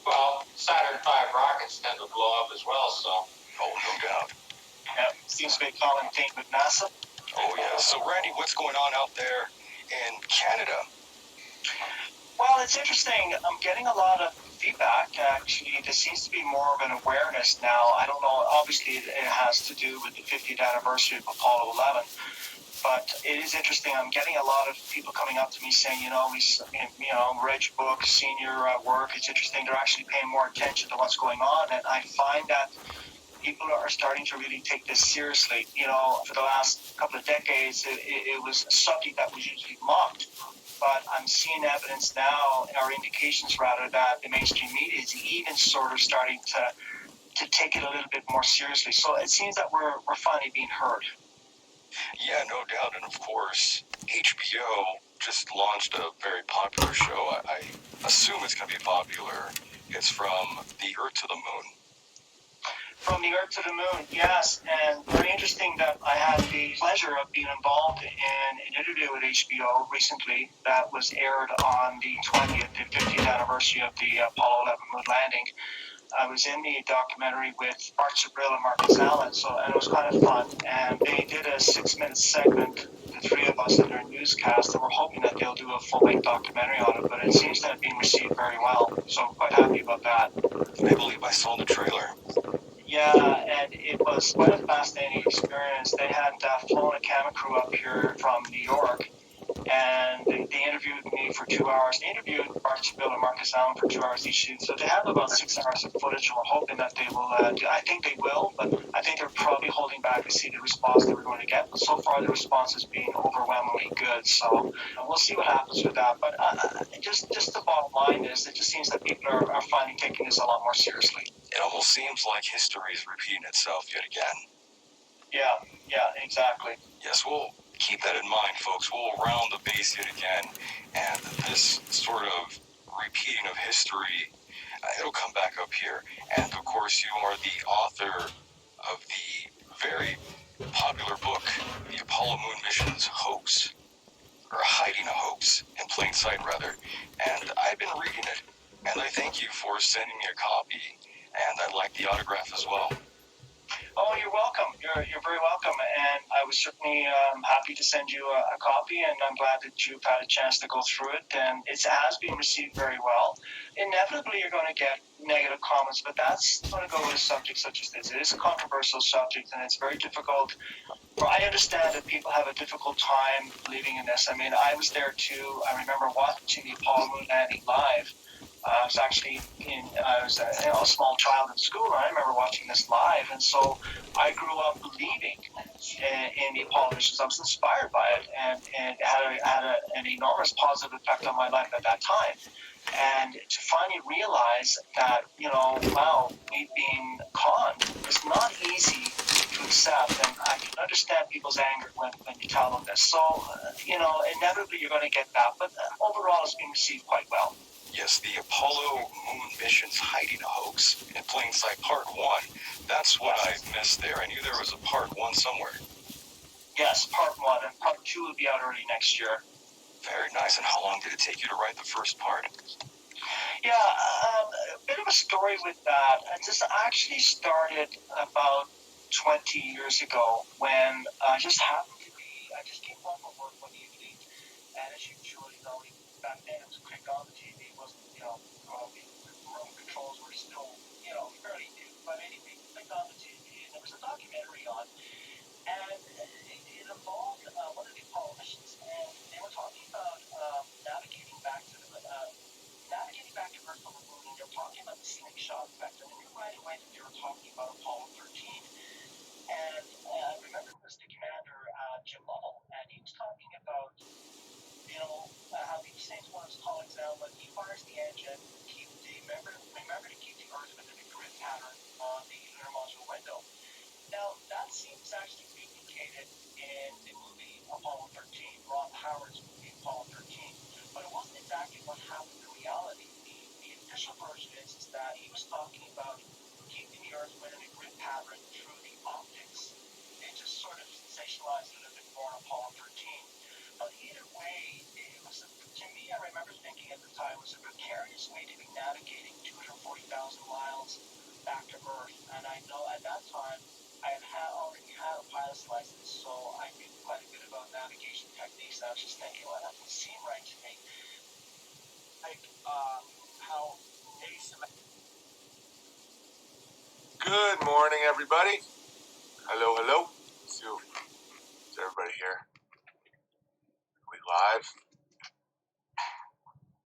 Well, Saturn V rockets tend to blow up as well, so. Oh, no doubt. Yeah, seems to be a common theme with NASA. Oh, yeah. So, Randy, what's going on out there in Canada? Well, it's interesting. I'm getting a lot of feedback. Actually, there seems to be more of an awareness now. I don't know. Obviously, it has to do with the 50th anniversary of Apollo 11. But it is interesting. I'm getting a lot of people coming up to me saying, read your book, seen your work. It's interesting. They're actually paying more attention to what's going on. And I find that people are starting to really take this seriously. For the last couple of decades, it was a subject that was usually mocked. But I'm seeing evidence now, or indications rather, that the mainstream media is even sort of starting to take it a little bit more seriously. So it seems that we're finally being heard. Yeah, no doubt. And of course, HBO just launched a very popular show. I assume it's going to be popular. It's From the Earth to the Moon. From the Earth to the Moon, yes. And very interesting that I had the pleasure of being involved in an interview with HBO recently that was aired on the 50th anniversary of the Apollo 11 moon landing. I was in the documentary with Art Sabrill and Marcus Allen, and it was kind of fun. And they did a 6-minute segment that three of us in their newscast, and we're hoping that they'll do a full-length documentary on it. But it seems to have been received very well, so I'm quite happy about that. I believe I saw the trailer. Yeah, and it was quite a fascinating experience. They had flown a camera crew up here from New York, and they interviewed me for 2 hours. They interviewed Archibald and Marcus Allen for 2 hours each. So they have about 6 hours of footage, and we're hoping that they will. I think they will, but I think they're probably holding back to see the response they were going to get. But so far, the response has been overwhelmingly good. So we'll see what happens with that. But just the bottom line is, it just seems that people are finally taking this a lot more seriously. It almost seems like history is repeating itself yet again. Yeah, exactly. Yes, we'll keep that in mind, folks. We'll round the base yet again, and this sort of repeating of history, it'll come back up here. And of course, you are the author of the very popular book, The Apollo Moon Mission's Hoax, or Hiding a Hoax, in plain sight, rather. And I've been reading it, and I thank you for sending me a copy, and I'd like the autograph as well. Oh, you're welcome. You're very welcome, and I was certainly happy to send you a copy, and I'm glad that you've had a chance to go through it, and it has been received very well. Inevitably, you're going to get negative comments, but that's going to go with a subject such as this. It is a controversial subject, and it's very difficult. I understand that people have a difficult time believing in this. I mean, I was there too. I remember watching the Apollo moon landing live. I was actually a small child in school, and I remember watching this live. And so I grew up believing in the Apollo missions. I was inspired by it, and it had an enormous positive effect on my life at that time. And to finally realize that, wow, we've been conned, is not easy to accept. And I can understand people's anger when you tell them this. So, inevitably you're going to get that. But overall, it's been received quite well. Yes, the Apollo Moon Mission's Hiding a Hoax, in plain sight, part 1. That's what I missed there. I knew there was a part 1 somewhere. Yes, part 1, and part 2 will be out early next year. Very nice. And how long did it take you to write the first part? Yeah, a bit of a story with that. This actually started about 20 years ago when I just came home from work one evening, and as you surely know, back then it was click on the TV, wasn't, the remote controls were still, fairly new, but anyway, clicked on the TV, and there was a documentary on, and it involved one of the Apollo missions, and they were talking about navigating back to Earth from the moon, and they were talking about the slingshot effect, and I knew right away that they were talking about Apollo 13. And I remember it was the commander, Jim Lovell, and he was talking about, how he says one of his colleagues now, when he fires the engine, remember to keep the Earth within a grid pattern on the lunar module window. Now, that seems actually duplicated in the movie Apollo 13, Ron Howard's movie Apollo 13, but it wasn't exactly what happened in reality. The official version is that he was talking about keeping the Earth within a grid pattern through the optics. They just sort of sensationalized it a bit more in Apollo 13. But either way, it was, to me, I remember thinking at the time, it was a precarious way to be navigating 240,000 miles back to Earth. And I know at that time, I already had a pilot's license, so I knew quite a bit about navigation techniques. I was just thinking, well, that doesn't seem right to me. How Good morning, everybody. Hello. Is everybody here? Are we live?